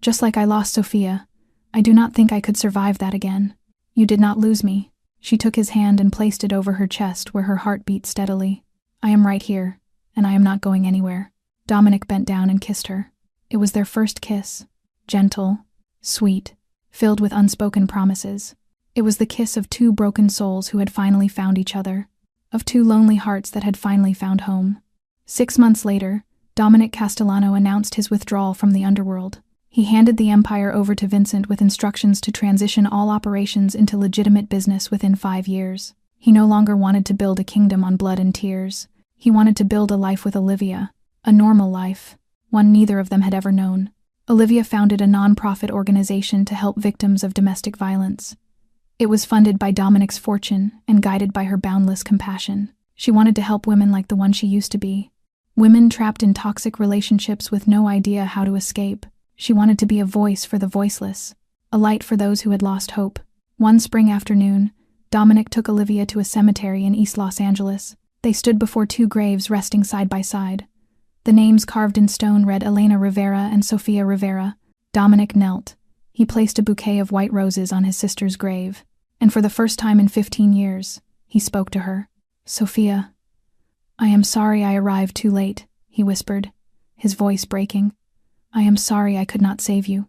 "Just like I lost Sophia. I do not think I could survive that again." "You did not lose me." She took his hand and placed it over her chest where her heart beat steadily. "I am right here, and I am not going anywhere." Dominic bent down and kissed her. It was their first kiss. Gentle, sweet, filled with unspoken promises. It was the kiss of two broken souls who had finally found each other, of two lonely hearts that had finally found home. 6 months later, Dominic Castellano announced his withdrawal from the underworld. He handed the empire over to Vincent with instructions to transition all operations into legitimate business within 5 years. He no longer wanted to build a kingdom on blood and tears. He wanted to build a life with Olivia, a normal life, one neither of them had ever known. Olivia founded a non-profit organization to help victims of domestic violence. It was funded by Dominic's fortune and guided by her boundless compassion. She wanted to help women like the one she used to be. Women trapped in toxic relationships with no idea how to escape. She wanted to be a voice for the voiceless, a light for those who had lost hope. One spring afternoon, Dominic took Olivia to a cemetery in East Los Angeles. They stood before 2 graves resting side by side. The names carved in stone read Elena Rivera and Sofia Rivera. Dominic knelt. He placed a bouquet of white roses on his sister's grave, and for the first time in 15 years, he spoke to her. "Sophia, I am sorry I arrived too late," he whispered, his voice breaking. "I am sorry I could not save you.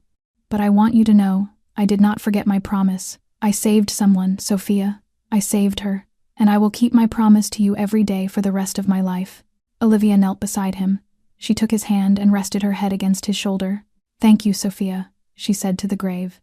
But I want you to know, I did not forget my promise. I saved someone, Sophia. I saved her, and I will keep my promise to you every day for the rest of my life." Olivia knelt beside him. She took his hand and rested her head against his shoulder. "Thank you, Sophia," she said to the grave.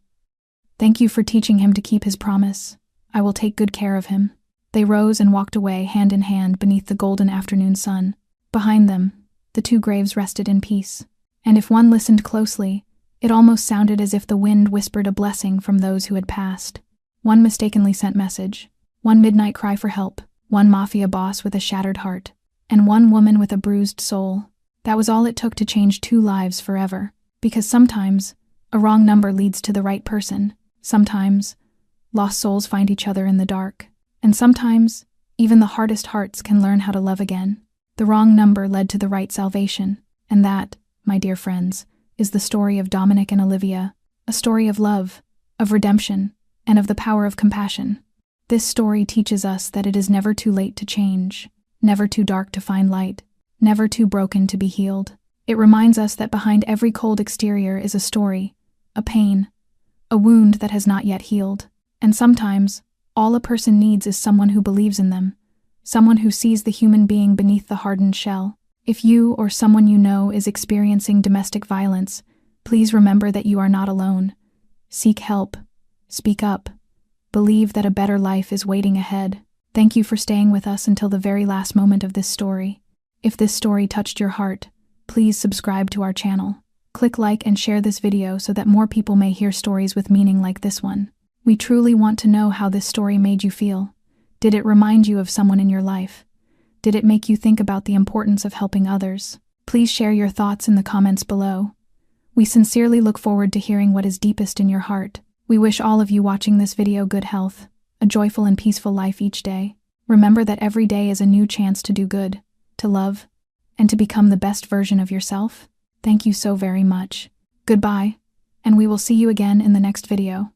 "Thank you for teaching him to keep his promise. I will take good care of him." They rose and walked away hand in hand beneath the golden afternoon sun. Behind them, the 2 graves rested in peace. And if one listened closely, it almost sounded as if the wind whispered a blessing from those who had passed. One mistakenly sent message, one midnight cry for help, one mafia boss with a shattered heart, and one woman with a bruised soul. That was all it took to change 2 lives forever. Because sometimes, a wrong number leads to the right person. Sometimes, lost souls find each other in the dark. And sometimes, even the hardest hearts can learn how to love again. The wrong number led to the right salvation. And that, my dear friends, is the story of Dominic and Olivia. A story of love, of redemption, and of the power of compassion. This story teaches us that it is never too late to change, never too dark to find light, never too broken to be healed. It reminds us that behind every cold exterior is a story, a pain, a wound that has not yet healed. And sometimes, all a person needs is someone who believes in them, someone who sees the human being beneath the hardened shell. If you or someone you know is experiencing domestic violence, please remember that you are not alone. Seek help. Speak up. Believe that a better life is waiting ahead. Thank you for staying with us until the very last moment of this story. If this story touched your heart, please subscribe to our channel. Click like and share this video so that more people may hear stories with meaning like this one. We truly want to know how this story made you feel. Did it remind you of someone in your life? Did it make you think about the importance of helping others? Please share your thoughts in the comments below. We sincerely look forward to hearing what is deepest in your heart. We wish all of you watching this video good health, a joyful and peaceful life each day. Remember that every day is a new chance to do good, to love, and to become the best version of yourself. Thank you so very much. Goodbye, and we will see you again in the next video.